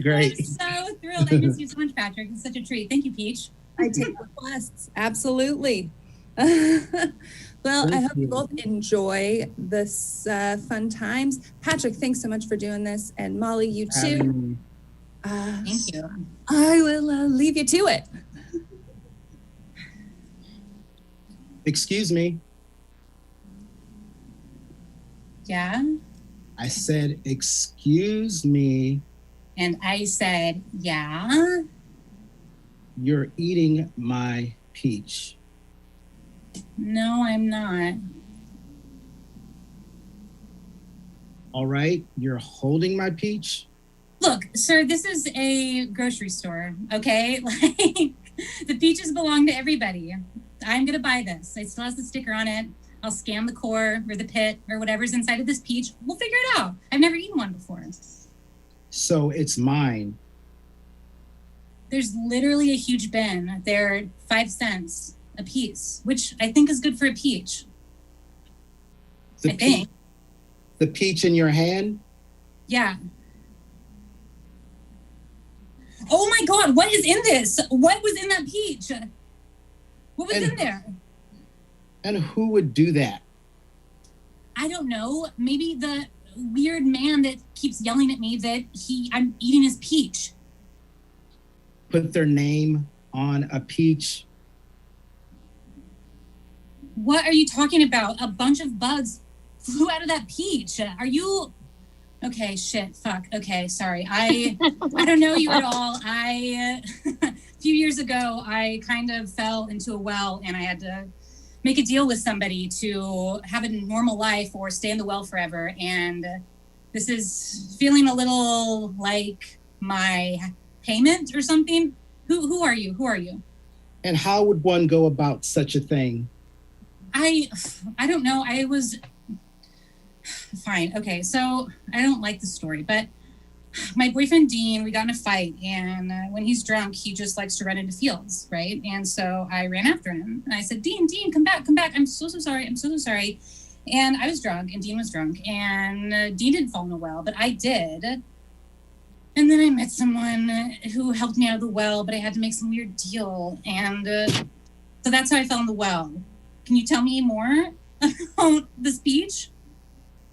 Speaker 11: great.
Speaker 10: I'm so thrilled. I miss you so much, Patrick. It's such a treat. Thank you, Peach.
Speaker 2: I take requests. Absolutely. Well, I hope you both enjoy this fun times. Patrick, thanks so much for doing this. And Molly, you too.
Speaker 10: Thank you.
Speaker 2: I will leave you to it.
Speaker 11: Excuse me.
Speaker 10: Yeah?
Speaker 11: I said, excuse me.
Speaker 10: And I said, yeah?
Speaker 11: You're eating my peach.
Speaker 10: No, I'm not.
Speaker 11: All right, you're holding my peach?
Speaker 10: Look, sir, this is a grocery store, okay? Like, the peaches belong to everybody. I'm gonna buy this. It still has the sticker on it. I'll scan the core or the pit or whatever's inside of this peach. We'll figure it out. I've never eaten one before.
Speaker 11: So it's mine.
Speaker 10: There's literally a huge bin. They're 5 cents a piece, which I think is good for a peach. I think.
Speaker 11: The peach in your hand?
Speaker 10: Yeah. Oh my God, what is in this? What was in that peach? What was in there?
Speaker 11: And who would do that?
Speaker 10: I don't know. Maybe the weird man that keeps yelling at me that I'm eating his peach.
Speaker 11: Put their name on a peach?
Speaker 10: What are you talking about? A bunch of bugs flew out of that peach. Are you... Okay, shit, fuck. Okay, sorry. I don't know you at all. A few years ago, I kind of fell into a well and I had to make a deal with somebody to have a normal life or stay in the well forever. And this is feeling a little like my payment or something. Who are you? Who are you?
Speaker 11: And how would one go about such a thing?
Speaker 10: I don't know. I was... Fine. Okay. So I don't like the story, but my boyfriend, Dean, we got in a fight, and when he's drunk, he just likes to run into fields. Right. And so I ran after him and I said, Dean, come back. I'm so sorry. I'm so sorry. And I was drunk and Dean was drunk, and Dean didn't fall in a well, but I did. And then I met someone who helped me out of the well, but I had to make some weird deal. And so that's how I fell in the well. Can you tell me more about the speech?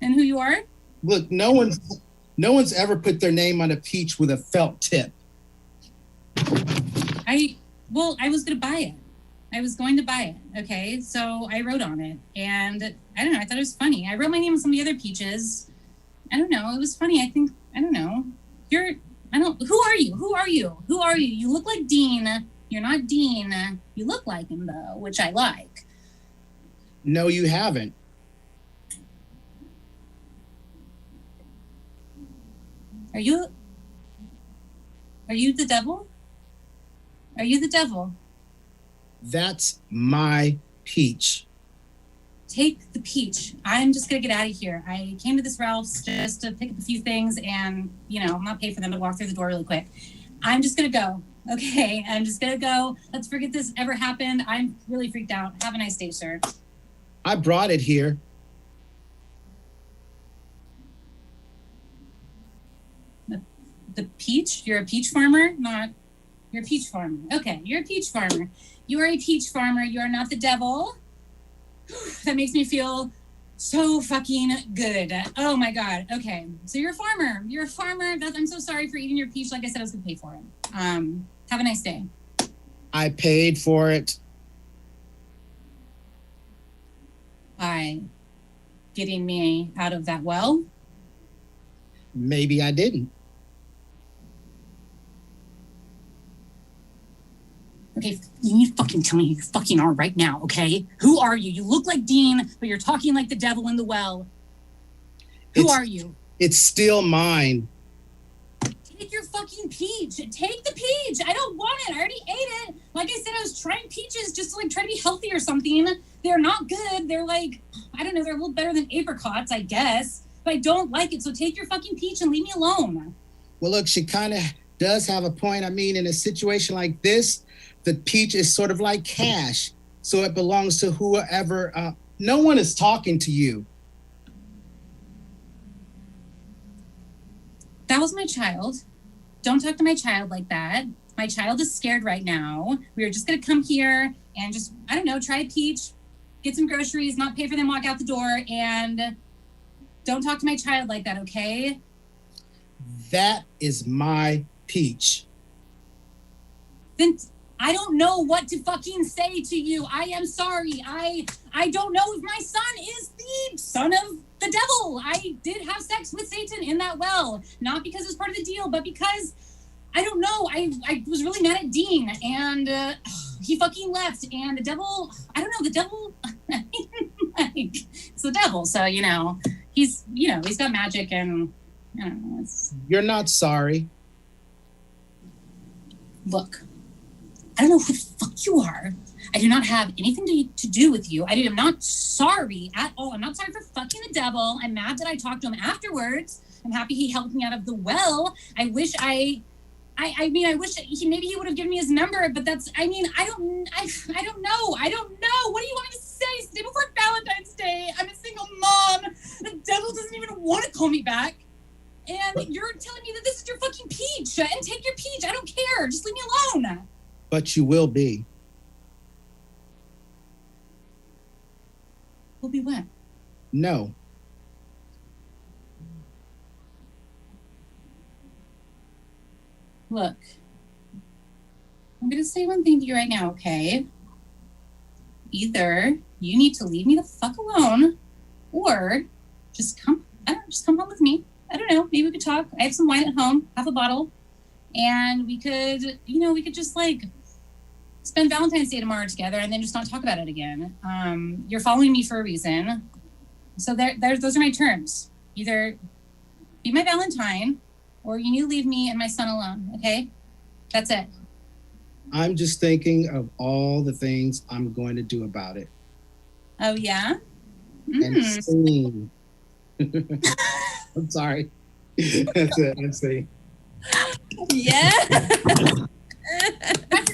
Speaker 10: And who you are?
Speaker 11: Look, no one's ever put their name on a peach with a felt tip.
Speaker 10: I was gonna buy it. I was going to buy it. Okay, so I wrote on it, and I don't know. I thought it was funny. I wrote my name on some of the other peaches. I don't know. It was funny. I don't know. Who are you? Who are you? Who are you? You look like Dean. You're not Dean. You look like him though, which I like.
Speaker 11: No, you haven't.
Speaker 10: Are you the devil? Are you the devil?
Speaker 11: That's my peach.
Speaker 10: Take the peach. I'm just gonna get out of here. I came to this Ralph's just to pick up a few things and, not pay for them to walk through the door really quick. I'm just gonna go. Okay, I'm just gonna go. Let's forget this ever happened. I'm really freaked out. Have a nice day, sir.
Speaker 11: I brought it here.
Speaker 10: The peach? You're a peach farmer? You're a peach farmer. Okay, you're a peach farmer. You are a peach farmer. You are not the devil. That makes me feel so fucking good. Oh my God. Okay, so you're a farmer. You're a farmer. I'm so sorry for eating your peach. Like I said, I was gonna pay for it. Have a nice day.
Speaker 11: I paid for it.
Speaker 10: By getting me out of that well?
Speaker 11: Maybe I didn't.
Speaker 10: Okay, you need to fucking tell me who you fucking are right now, okay? Who are you? You look like Dean, but you're talking like the devil in the well. Who are you?
Speaker 11: It's still mine.
Speaker 10: Take your fucking peach. Take the peach. I don't want it. I already ate it. Like I said, I was trying peaches just to like try to be healthy or something. They're not good. They're like, I don't know, they're a little better than apricots, I guess. But I don't like it. So take your fucking peach and leave me alone.
Speaker 11: Well, look, she kind of does have a point. I mean, in a situation like this, the peach is sort of like cash. So it belongs to whoever. No one is talking to you.
Speaker 10: That was my child. Don't talk to my child like that. My child is scared right now. We were just going to come here and just, I don't know, try a peach, get some groceries, not pay for them, walk out the door, and don't talk to my child like that, okay?
Speaker 11: That is my peach.
Speaker 10: Then I don't know what to fucking say to you. I am sorry. I don't know if my son is the son of the devil. I did have sex with Satan in that well. Not because it was part of the deal, but because, I don't know, I was really mad at Dean, and he fucking left, and the devil, I don't know, the devil, like, it's the devil, so, he's got magic, and, I don't know,
Speaker 11: You're not sorry.
Speaker 10: Look, I don't know who the fuck you are. I do not have anything to do with you. I am not sorry at all. I'm not sorry for fucking the devil. I'm mad that I talked to him afterwards. I'm happy he helped me out of the well. I wish I wish maybe he would have given me his number, but that's, I don't know. I don't know. What do you want me to say? It's the day before Valentine's Day. I'm a single mom. The devil doesn't even want to call me back. And you're telling me that this is your fucking peach, and take your peach. I don't care. Just leave me alone.
Speaker 11: But you will be.
Speaker 10: We'll be what?
Speaker 11: No.
Speaker 10: Look, I'm going to say one thing to you right now, okay? Either you need to leave me the fuck alone, or just come home with me. I don't know, maybe we could talk. I have some wine at home, half a bottle, and we could just like spend Valentine's Day tomorrow together and then just not talk about it again. You're following me for a reason. So those are my terms. Either be my Valentine, or you need to leave me and my son alone, okay? That's it.
Speaker 11: I'm just thinking of all the things I'm going to do about it.
Speaker 10: Oh, yeah?
Speaker 11: And sing. I'm sorry. That's it. I'm saying.
Speaker 10: Yeah.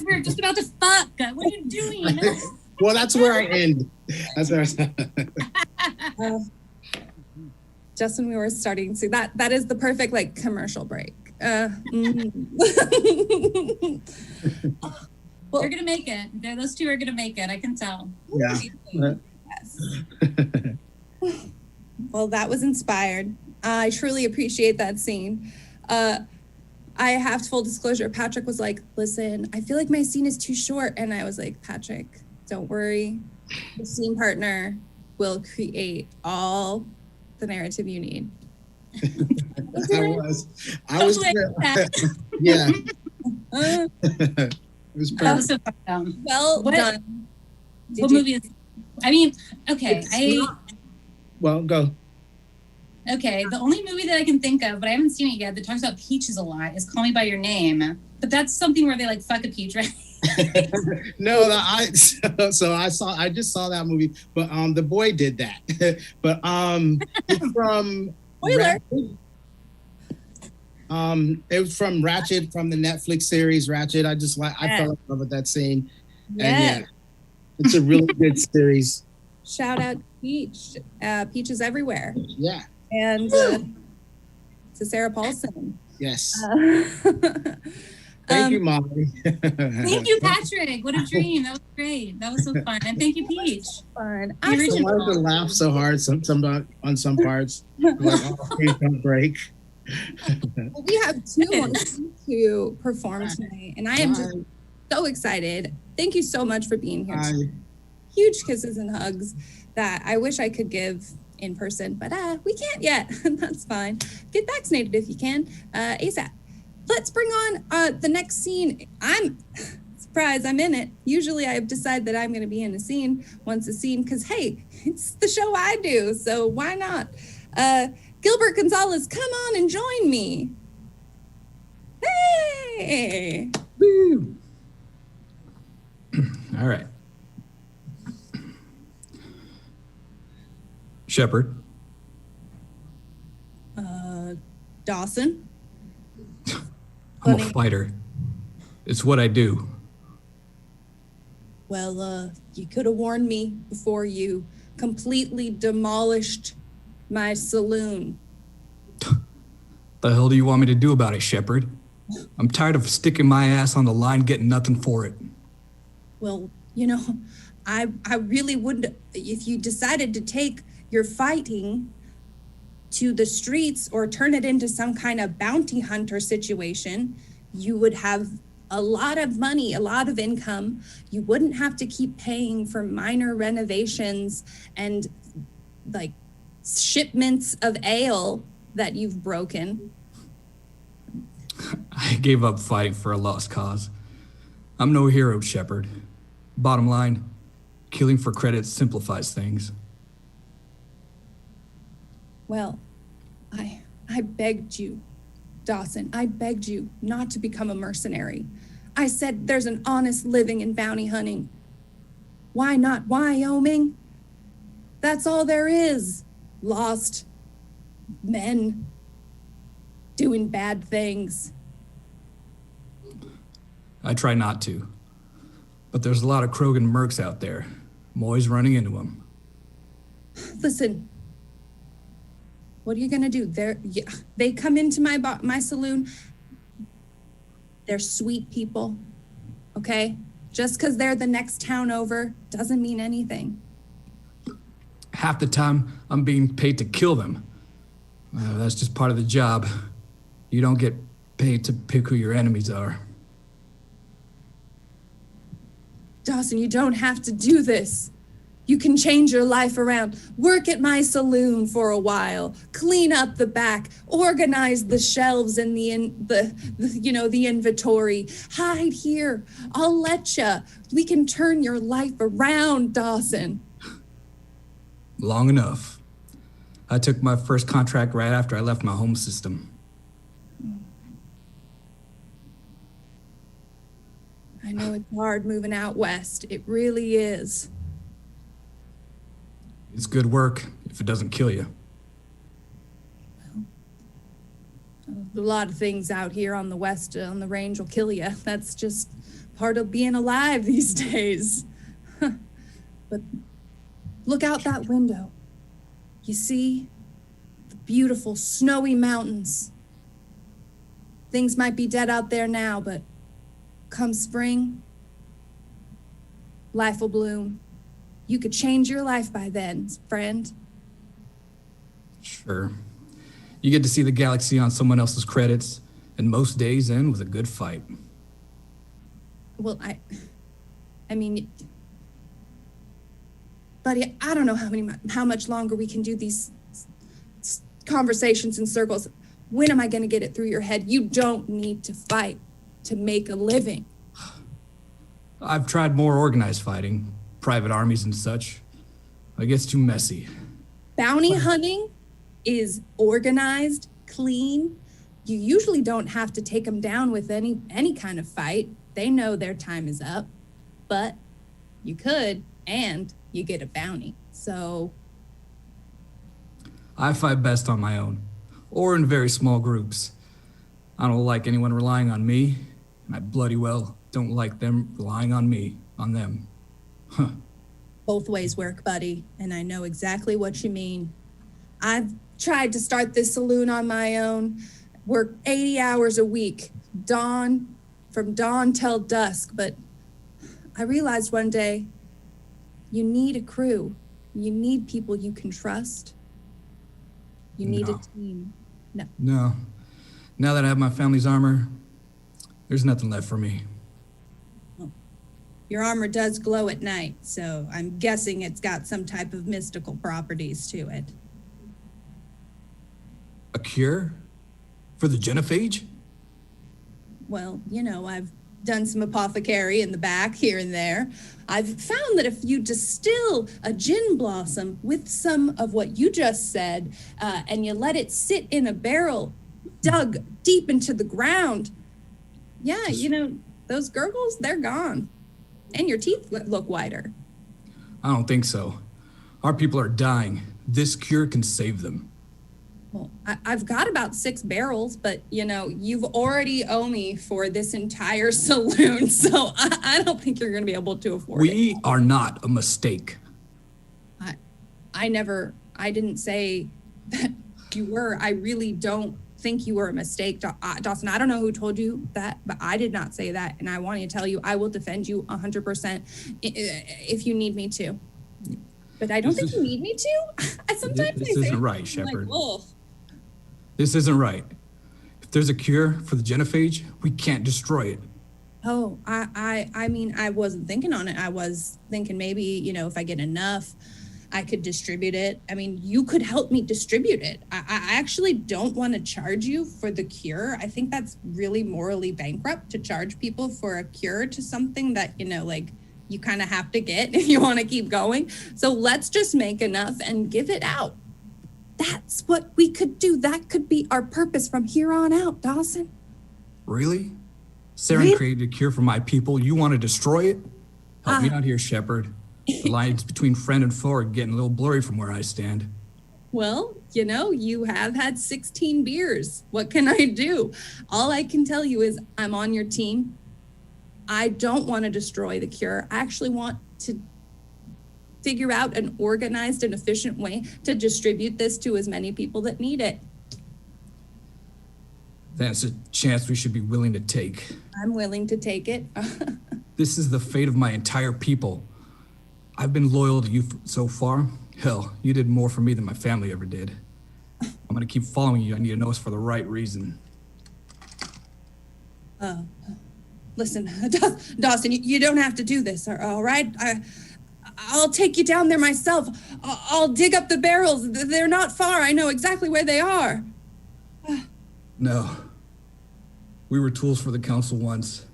Speaker 10: We were just about to fuck. What are you doing?
Speaker 11: Well, that's where I end. That's where I
Speaker 2: Just when we were starting to, that is the perfect like commercial break.
Speaker 10: Well, they're gonna make it. Those two are gonna make it. I can tell.
Speaker 11: Yeah.
Speaker 2: Yes. Well, that was inspired. I truly appreciate that scene. I have full disclosure. Patrick was like, "Listen, I feel like my scene is too short," and I was like, "Patrick, don't worry. The scene partner will create all the narrative you need."
Speaker 11: I was yeah. It was perfect.
Speaker 10: That was so fun.
Speaker 2: Well done.
Speaker 10: What movie is? I mean, okay,
Speaker 11: Well, go.
Speaker 10: Okay, the only movie that I can think of, but I haven't seen it yet, that talks about peaches a lot, is Call Me by Your Name. But that's something where they like fuck a peach, right?
Speaker 11: No, I just saw that movie, but the boy did that. But it's from
Speaker 2: Spoiler.
Speaker 11: It was from Ratchet, from the Netflix series Ratchet. I fell in love with that scene.
Speaker 2: Yeah.
Speaker 11: And it's a really good series.
Speaker 2: Shout out Peach. Peaches everywhere.
Speaker 11: Yeah.
Speaker 2: And to Sarah Paulson.
Speaker 11: Yes. Thank you, Molly.
Speaker 10: Thank you, Patrick. What a dream. That was great. That was so fun. And thank you, Peach.
Speaker 2: Fun.
Speaker 11: I wanted to laugh so hard on some parts. Like, oh, please don't break.
Speaker 2: Well, we have two to perform tonight, and I am just so excited. Thank you so much for being here. Huge kisses and hugs that I wish I could give in person, but we can't yet. That's fine. Get vaccinated if you can, ASAP. Let's bring on the next scene. I'm surprised I'm in it. Usually I decide that I'm going to be in a scene once a scene because, hey, it's the show I do, so why not? Gilbert Gonzalez, come on and join me. Hey!
Speaker 12: Woo! All right. Shepard.
Speaker 2: Dawson?
Speaker 12: I'm a fighter. It's what I do.
Speaker 2: Well, you could have warned me before you completely demolished my saloon.
Speaker 12: The hell do you want me to do about it, Shepard? I'm tired of sticking my ass on the line, getting nothing for it.
Speaker 2: Well, I really wouldn't, if you decided to take your fighting to the streets or turn it into some kind of bounty hunter situation, you would have a lot of money, a lot of income. You wouldn't have to keep paying for minor renovations and like shipments of ale that you've broken.
Speaker 12: I gave up fighting for a lost cause. I'm no hero, Shepard. Bottom line, killing for credit simplifies things.
Speaker 2: Well, I begged you, Dawson, I begged you not to become a mercenary. I said there's an honest living in bounty hunting. Why not Wyoming? That's all there is. Lost men doing bad things.
Speaker 12: I try not to. But there's a lot of Krogan mercs out there. I'm always running into them.
Speaker 2: Listen, what are you gonna do? They come into my saloon. They're sweet people, okay? Just because they're the next town over doesn't mean anything.
Speaker 12: Half the time, I'm being paid to kill them. That's just part of the job. You don't get paid to pick who your enemies are.
Speaker 2: Dawson, you don't have to do this. You can change your life around. Work at my saloon for a while. Clean up the back. Organize the shelves and the inventory. Hide here. I'll let you. We can turn your life around, Dawson.
Speaker 12: Long enough. I took my first contract right after I left my home system.
Speaker 2: I know it's hard moving out west. It really is.
Speaker 12: It's good work if it doesn't kill you.
Speaker 2: A lot of things out here on the west, on the range will kill you. That's just part of being alive these days. But look out that window. You see the beautiful snowy mountains. Things might be dead out there now, but come spring, life will bloom. You could change your life by then, friend.
Speaker 12: Sure. You get to see the galaxy on someone else's credits, and most days end with a good fight.
Speaker 2: Well, I mean, buddy, I don't know how much longer we can do these conversations in circles. When am I going to get it through your head? You don't need to fight to make a living.
Speaker 12: I've tried more organized fighting, private armies and such. It gets too messy.
Speaker 2: Bounty hunting is organized, clean. You usually don't have to take them down with any kind of fight. They know their time is up, but you could, and you get a bounty. So
Speaker 12: I fight best on my own, or in very small groups. I don't like anyone relying on me, and I bloody well don't like them relying on me, on them. Huh.
Speaker 2: Both ways work, buddy, and I know exactly what you mean. I've tried to start this saloon on my own, work 80 hours a week, from dawn till dusk, but I realized one day you need a crew. You need people you can trust. You need a team.
Speaker 12: No. Now that I have my family's armor, there's nothing left for me.
Speaker 2: Your armor does glow at night, so I'm guessing it's got some type of mystical properties to it.
Speaker 12: A cure? For the genophage?
Speaker 2: Well, I've done some apothecary in the back here and there. I've found that if you distill a gin blossom with some of what you just said, and you let it sit in a barrel dug deep into the ground, yeah, you know, those gurgles, they're gone. And your teeth look whiter.
Speaker 12: I don't think so. Our people are dying. This cure can save them.
Speaker 2: Well, I've got about 6 barrels, but you know, you've already owe me for this entire saloon, so I don't think you're going to be able to afford it.
Speaker 12: We are not a mistake.
Speaker 2: I didn't say that you were. I really don't think you were a mistake, Dawson. I don't know who told you that, but I did not say that, and I want to tell you, I will defend you 100% if you need me to. But I don't think you need me to.
Speaker 12: This isn't right, Shepard. This isn't right. If there's a cure for the genophage, we can't destroy it.
Speaker 2: Oh, I mean, I wasn't thinking on it. I was thinking maybe, you know, if I get enough, I could distribute it. I mean, you could help me distribute it. I actually don't want to charge you for the cure. I think that's really morally bankrupt to charge people for a cure to something that, you know, like you kind of have to get if you want to keep going. So let's just make enough and give it out. That's what we could do. That could be our purpose from here on out, Dawson.
Speaker 12: Really? Saren created a cure for my people. You want to destroy it? Help me out here, Shepard. The lines between friend and foe are getting a little blurry from where I stand.
Speaker 2: Well, you know, you have had 16 beers. What can I do? All I can tell you is I'm on your team. I don't want to destroy the cure. I actually want to figure out an organized and efficient way to distribute this to as many people that need it.
Speaker 12: That's a chance we should be willing to take.
Speaker 2: I'm willing to take it.
Speaker 12: This is the fate of my entire people. I've been loyal to you so far. Hell, you did more for me than my family ever did. I'm gonna keep following you. I need to know it's for the right reason.
Speaker 2: Listen, Dawson, you don't have to do this, all right? I'll take you down there myself. I'll dig up the barrels. They're not far. I know exactly where they are.
Speaker 12: No. We were tools for the council once.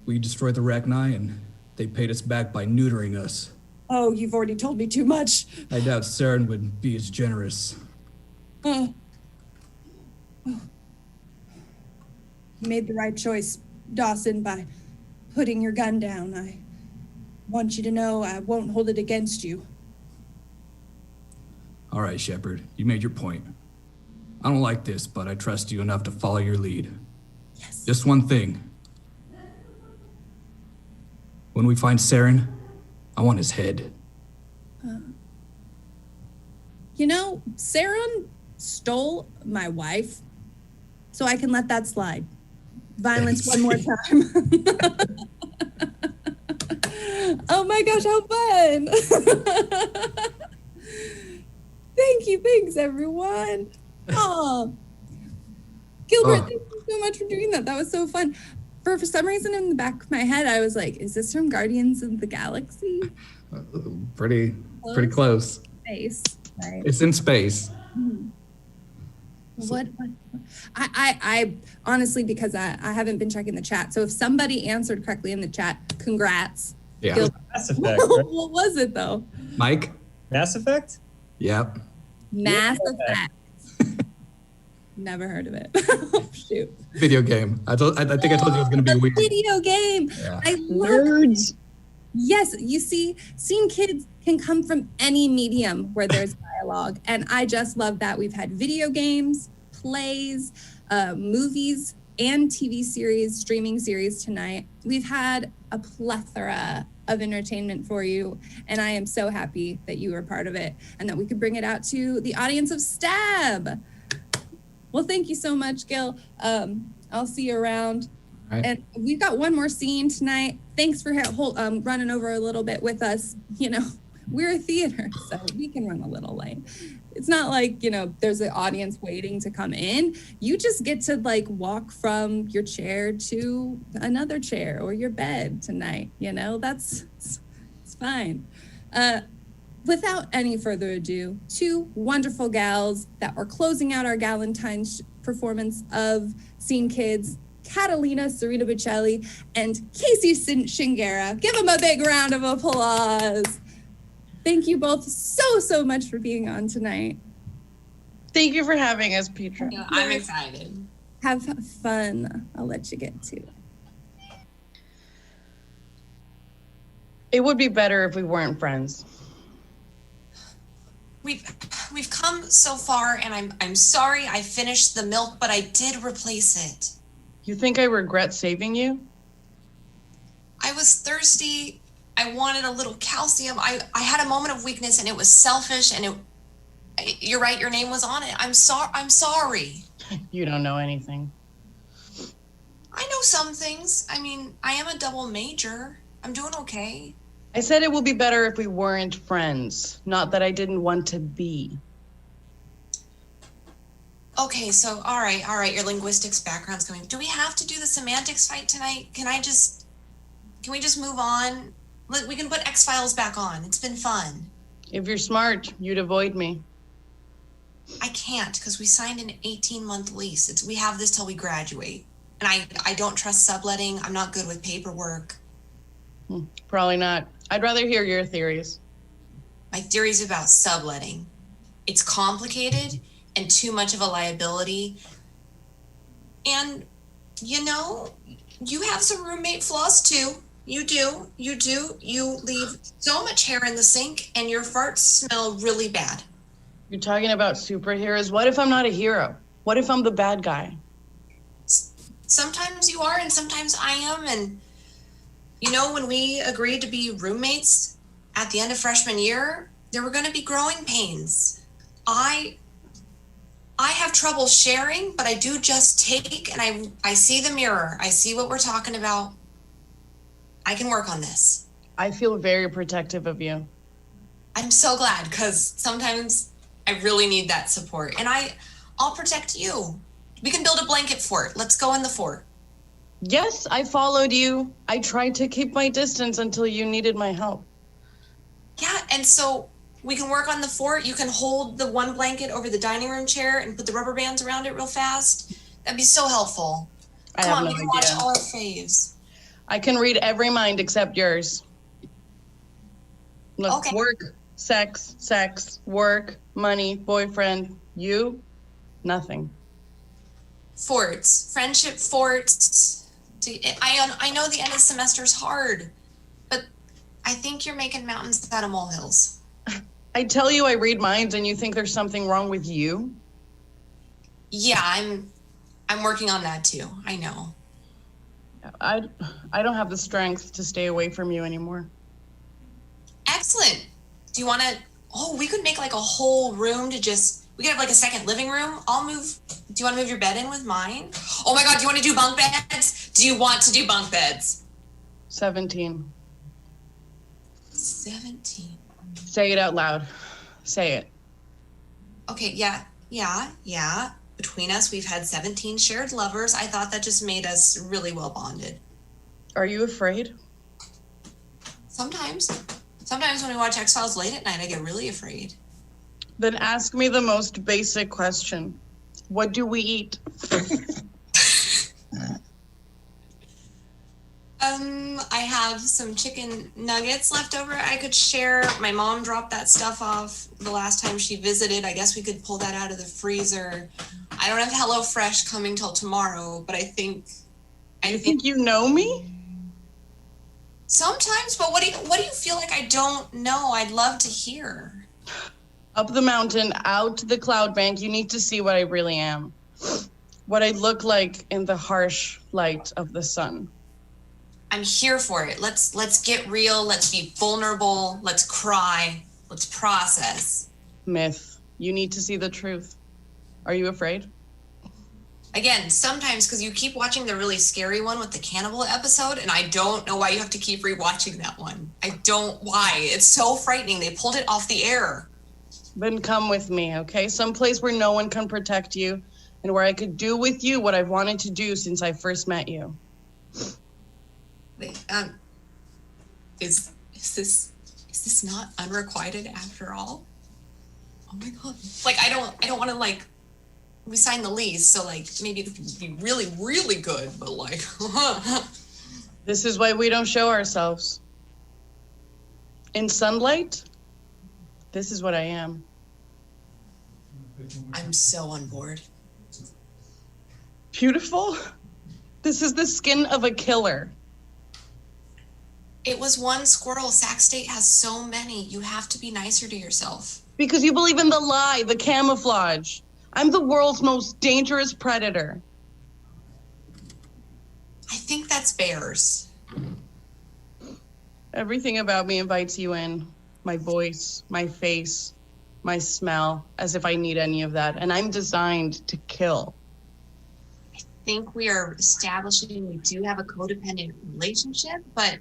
Speaker 12: We destroyed the Rachni, and they paid us back by neutering us.
Speaker 2: Oh, you've already told me too much.
Speaker 12: I doubt Saren would be as generous.
Speaker 2: You made the right choice, Dawson, by putting your gun down. I want you to know I won't hold it against you.
Speaker 12: All right, Shepard, you made your point. I don't like this, but I trust you enough to follow your lead.
Speaker 2: Yes.
Speaker 12: Just one thing. When we find Saren, I want his head.
Speaker 2: You know, Saren stole my wife, so I can let that slide. Violence one more time. Oh my gosh, how fun. Thanks everyone. Oh, Gilbert, thank you so much for doing that. That was so fun. For some reason in the back of my head, I was like, is this from Guardians of the Galaxy?
Speaker 12: Pretty close.
Speaker 2: Space, right?
Speaker 12: It's in space.
Speaker 2: What? I honestly, because I haven't been checking the chat. So if somebody answered correctly in the chat, congrats.
Speaker 12: Yeah.
Speaker 5: Mass Effect.
Speaker 2: What was it though?
Speaker 12: Mike?
Speaker 5: Mass Effect?
Speaker 12: Yep.
Speaker 2: Mass Effect. Never heard of it. Oh, shoot.
Speaker 12: Video game. I think I told you it was going to be weird.
Speaker 2: Video game.
Speaker 12: Yeah.
Speaker 2: I love it. Yes, you see, Scene Kids can come from any medium where there's dialogue. And I just love that. We've had video games, plays, movies, and TV series, streaming series tonight. We've had a plethora of entertainment for you. And I am so happy that you were part of it and that we could bring it out to the audience of Stab. Well, thank you so much, Gil. I'll see you around.
Speaker 12: Right.
Speaker 2: And we've got one more scene tonight. Thanks for running over a little bit with us. You know, we're a theater, so we can run a little late. It's not like, you know, there's an audience waiting to come in. You just get to like walk from your chair to another chair or your bed tonight. You know, it's fine. Without any further ado, 2 wonderful gals that are closing out our Galentine's performance of Scene Kids. Catalina Serena Bocelli, and Casey Shingera. Give them a big round of applause. Thank you both so much for being on tonight.
Speaker 13: Thank you for having us, Petra.
Speaker 14: I'm excited.
Speaker 2: Have fun. I'll let you get to it.
Speaker 13: It would be better if we weren't friends.
Speaker 14: We've come so far, and I'm sorry I finished the milk, but I did replace it.
Speaker 13: You think I regret saving you?
Speaker 14: I was thirsty. I wanted a little calcium. I had a moment of weakness, and it was selfish, and you're right, your name was on it. I'm sorry.
Speaker 13: You don't know anything.
Speaker 14: I know some things. I mean, I am a double major. I'm doing okay.
Speaker 13: I said it would be better if we weren't friends, not that I didn't want to be.
Speaker 14: Okay, so all right, your linguistics background's coming. Do we have to do the semantics fight tonight? Can we just move on? We can put X-Files back on. It's been fun.
Speaker 13: If you're smart, you'd avoid me.
Speaker 14: I can't, because we signed an 18-month lease. We have this till we graduate. And I don't trust subletting. I'm not good with paperwork.
Speaker 13: Probably not. I'd rather hear your theories.
Speaker 14: My theory's about subletting. It's complicated and too much of a liability. And, you have some roommate flaws too. You do. You leave so much hair in the sink and your farts smell really bad.
Speaker 13: You're talking about superheroes. What if I'm not a hero? What if I'm the bad guy?
Speaker 14: Sometimes you are and sometimes I am. And when we agreed to be roommates at the end of freshman year, there were going to be growing pains. I have trouble sharing, but I do just take, and I see the mirror. I see what we're talking about. I can work on this.
Speaker 13: I feel very protective of you.
Speaker 14: I'm so glad, because sometimes I really need that support. And I'll protect you. We can build a blanket fort. Let's go in the fort.
Speaker 13: Yes, I followed you. I tried to keep my distance until you needed my help.
Speaker 14: Yeah, and so we can work on the fort. You can hold the one blanket over the dining room chair and put the rubber bands around it real fast. That'd be so helpful. Come on, we can watch all our faves.
Speaker 13: I can read every mind except yours. Look,
Speaker 14: Okay.
Speaker 13: Work, sex, work, money, boyfriend. You, nothing.
Speaker 14: Forts, friendship forts. I know the end of the semester is hard, but I think you're making mountains out of molehills.
Speaker 13: I tell you I read minds and you think there's something wrong with you?
Speaker 14: Yeah, I'm working on that too. I know.
Speaker 13: I don't have the strength to stay away from you anymore.
Speaker 14: Excellent. Do you want to? Oh, we could make like a whole room we could have like a second living room. Do you want to move your bed in with mine? Oh my God, do you want to do bunk beds? Do you want to do bunk beds?
Speaker 13: 17.
Speaker 14: 17.
Speaker 13: Say it out loud. Say it.
Speaker 14: Okay, yeah. Between us, we've had 17 shared lovers. I thought that just made us really well bonded.
Speaker 13: Are you afraid?
Speaker 14: Sometimes when we watch X-Files late at night, I get really afraid.
Speaker 13: Then ask me the most basic question. What do we eat?
Speaker 14: I have some chicken nuggets left over I could share. My mom dropped that stuff off the last time she visited. I guess we could pull that out of the freezer. I don't have HelloFresh coming till tomorrow, but I think
Speaker 13: you know me?
Speaker 14: Sometimes, but what do you feel like I don't know? I'd love to hear.
Speaker 13: Up the mountain, out to the cloud bank, you need to see what I really am. What I look like in the harsh light of the sun.
Speaker 14: I'm here for it. Let's get real. Let's be vulnerable. Let's cry. Let's process.
Speaker 13: Myth. You need to see the truth. Are you afraid?
Speaker 14: Again, sometimes because you keep watching the really scary one with the cannibal episode, and I don't know why you have to keep rewatching that one. Why? It's so frightening. They pulled it off the air.
Speaker 13: Then come with me, okay? Someplace where no one can protect you and where I could do with you what I've wanted to do since I first met you.
Speaker 14: Wait, is this not unrequited after all? Oh my God. Like, I don't want to we signed the lease, so like maybe it could be really, really good, but like
Speaker 13: This is why we don't show ourselves. In sunlight, this is what I am.
Speaker 14: I'm so on board.
Speaker 13: Beautiful? This is the skin of a killer.
Speaker 14: It was one squirrel. Sac State has so many. You have to be nicer to yourself.
Speaker 13: Because you believe in the lie, the camouflage. I'm the world's most dangerous predator.
Speaker 14: I think that's bears.
Speaker 13: Everything about me invites you in. My voice, my face, my smell, as if I need any of that. And I'm designed to kill.
Speaker 14: I think we are establishing we do have a codependent relationship, but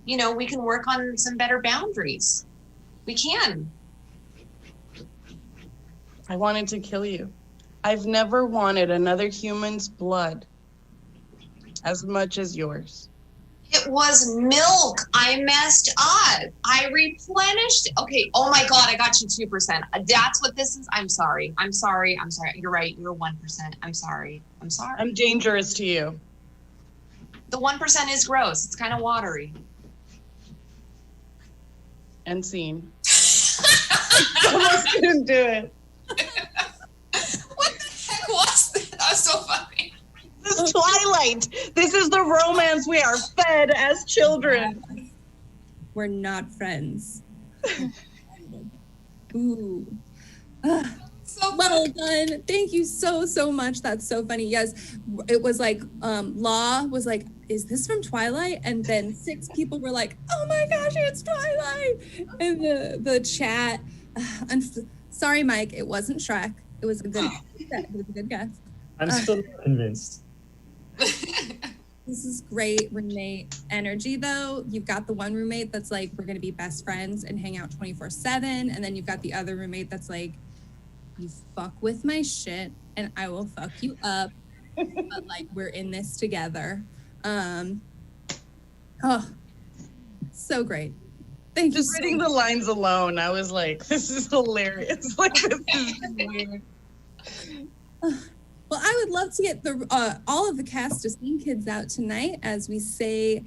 Speaker 14: you know, we can work on some better boundaries. We can.
Speaker 13: I wanted to kill you. I've never wanted another human's blood as much as yours.
Speaker 14: It was milk. I messed up. I replenished. Okay. Oh my God. I got you 2%. That's what this is. I'm sorry. I'm sorry. I'm sorry. You're right. You're 1%. I'm sorry. I'm sorry.
Speaker 13: I'm dangerous to you.
Speaker 14: The 1% is gross. It's kind of watery.
Speaker 13: And scene. Almost couldn't do it.
Speaker 14: What the heck was that? That was so funny.
Speaker 13: This is Twilight. This is the romance we are fed as children.
Speaker 2: We're not friends. Ooh.
Speaker 14: So
Speaker 2: well done. Thank you so much. That's so funny. Yes, it was like Law was like, is this from Twilight? And then 6 people were like, oh my gosh, it's Twilight. And the chat, sorry, Mike, it wasn't Shrek. It was a good guess.
Speaker 5: I'm still not convinced.
Speaker 2: This is great roommate energy, though. You've got the one roommate that's like, we're going to be best friends and hang out 24/7. And then you've got the other roommate that's like, you fuck with my shit and I will fuck you up. But like, we're in this together. Oh, so great. Thank you.
Speaker 13: Just reading the lines alone, I was like, this is hilarious. Like, this is weird.
Speaker 2: Well, I would love to get the all of the cast of Scene Kids out tonight as we say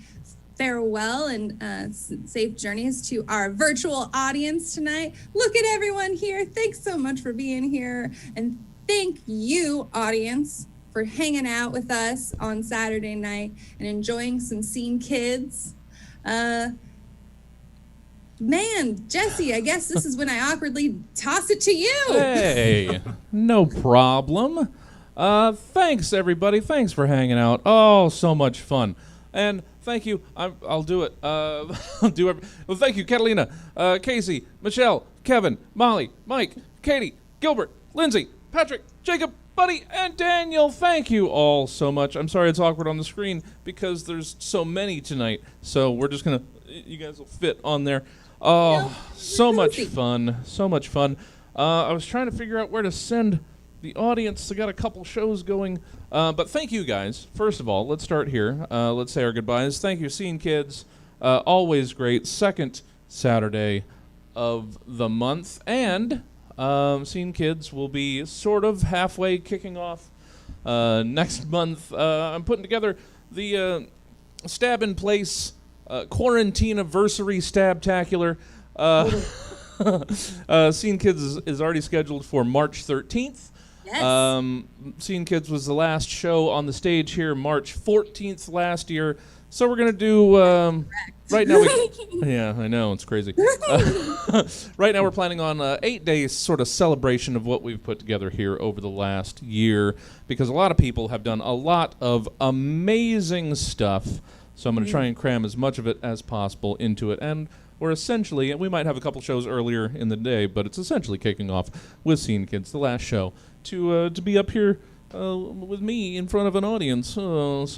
Speaker 2: farewell and safe journeys to our virtual audience tonight. Look at everyone here. Thanks so much for being here. And thank you, audience, for hanging out with us on Saturday night and enjoying some Scene Kids. Man, Jesse, I guess this is when I awkwardly toss it to you.
Speaker 1: Hey, no problem. Thanks, everybody. Thanks for hanging out. Oh, so much fun. And thank you. I'll do it. Well, thank you, Catalina, Casey, Michelle, Kevin, Molly, Mike, Katie, Gilbert, Lindsay, Patrick, Jacob, Buddy, and Daniel. Thank you all so much. I'm sorry it's awkward on the screen because there's so many tonight. So we're just going to, you guys will fit on there. Oh, so much fun. So much fun. I was trying to figure out where to send the audience. I got a couple shows going. But thank you guys. First of all, let's start here. Let's say our goodbyes. Thank you, Scene Kids. Always great. Second Saturday of the month. And Scene Kids will be sort of halfway kicking off next month. I'm putting together the Stab in Place Quarantine-iversary Stabtacular. Scene Kids is already scheduled for March 13th.
Speaker 2: Yes.
Speaker 1: Scene Kids was the last show on the stage here March 14th last year. So we're going to do, right now, yeah, I know, it's crazy. Right now we're planning on an 8-day sort of celebration of what we've put together here over the last year, because a lot of people have done a lot of amazing stuff. So I'm going to try and cram as much of it as possible into it. And we're essentially, and we might have a couple shows earlier in the day, but it's essentially kicking off with Scene Kids, the last show, to be up here with me in front of an audience. It's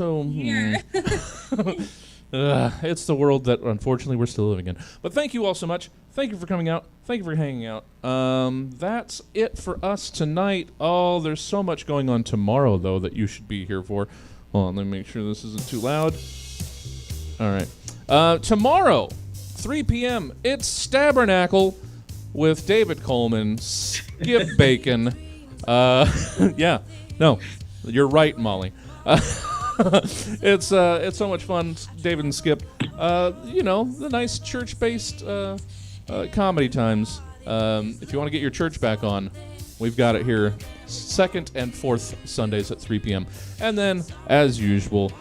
Speaker 1: the world that, unfortunately, we're still living in. But thank you all so much. Thank you for coming out. Thank you for hanging out. That's it for us tonight. Oh, there's so much going on tomorrow, though, that you should be here for. Hold on, let me make sure this isn't too loud. All right. Tomorrow, 3 p.m., it's Stabernacle with David Coleman, Skip Bacon, Yeah, no, you're right, Molly. It's so much fun, David and Skip. The nice church-based comedy times. If you want to get your church back on, we've got it here, second and fourth Sundays at 3 p.m. And then, as usual,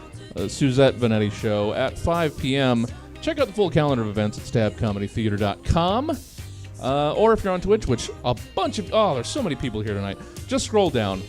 Speaker 1: Suzette Vanetti Show at 5 p.m. Check out the full calendar of events at stabcomedytheater.com. Or if you're on Twitch, which there's so many people here tonight, just scroll down.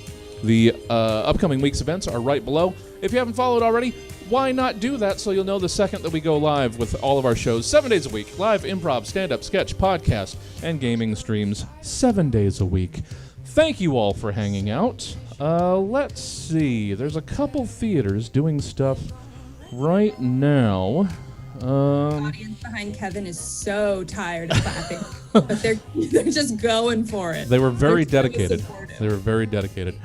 Speaker 1: The upcoming week's events are right below. If you haven't followed already, why not do that so you'll know the second that we go live with all of our shows 7 days a week. Live improv, stand-up, sketch, podcast, and gaming streams 7 days a week. Thank you all for hanging out. Let's see. There's a couple theaters doing stuff right now.
Speaker 2: The audience behind Kevin is so tired of clapping, but they're just going for it.
Speaker 1: They were very
Speaker 2: They're so
Speaker 1: dedicated.
Speaker 2: supportive.
Speaker 1: They were very dedicated.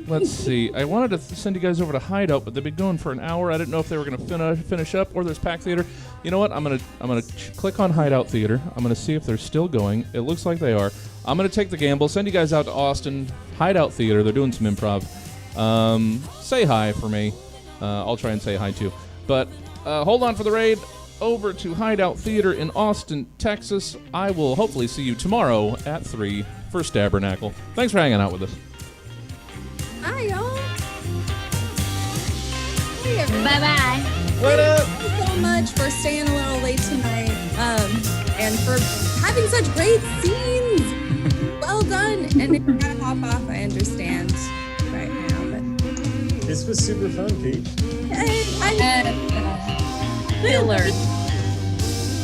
Speaker 1: Let's see. I wanted to send you guys over to Hideout, but they've been going for an hour. I didn't know if they were going to finish up, or there's Pack Theater. You know what? I'm gonna click on Hideout Theater. I'm gonna see if they're still going. It looks like they are. I'm gonna take the gamble. Send you guys out to Austin Hideout Theater. They're doing some improv. Say hi for me. I'll try and say hi too. But hold on for the raid over to Hideout Theater in Austin, Texas. I will hopefully see you tomorrow at 3 for Stabernacle. Thanks for hanging out with us.
Speaker 2: Hi, y'all. Hey, everyone.
Speaker 6: Bye-bye.
Speaker 2: Thank you so much for staying a little late tonight, and for having such great scenes. Well done. And if you're gonna hop off, I understand right now, but
Speaker 5: This was super fun, Pete.
Speaker 2: hey,
Speaker 10: Killer.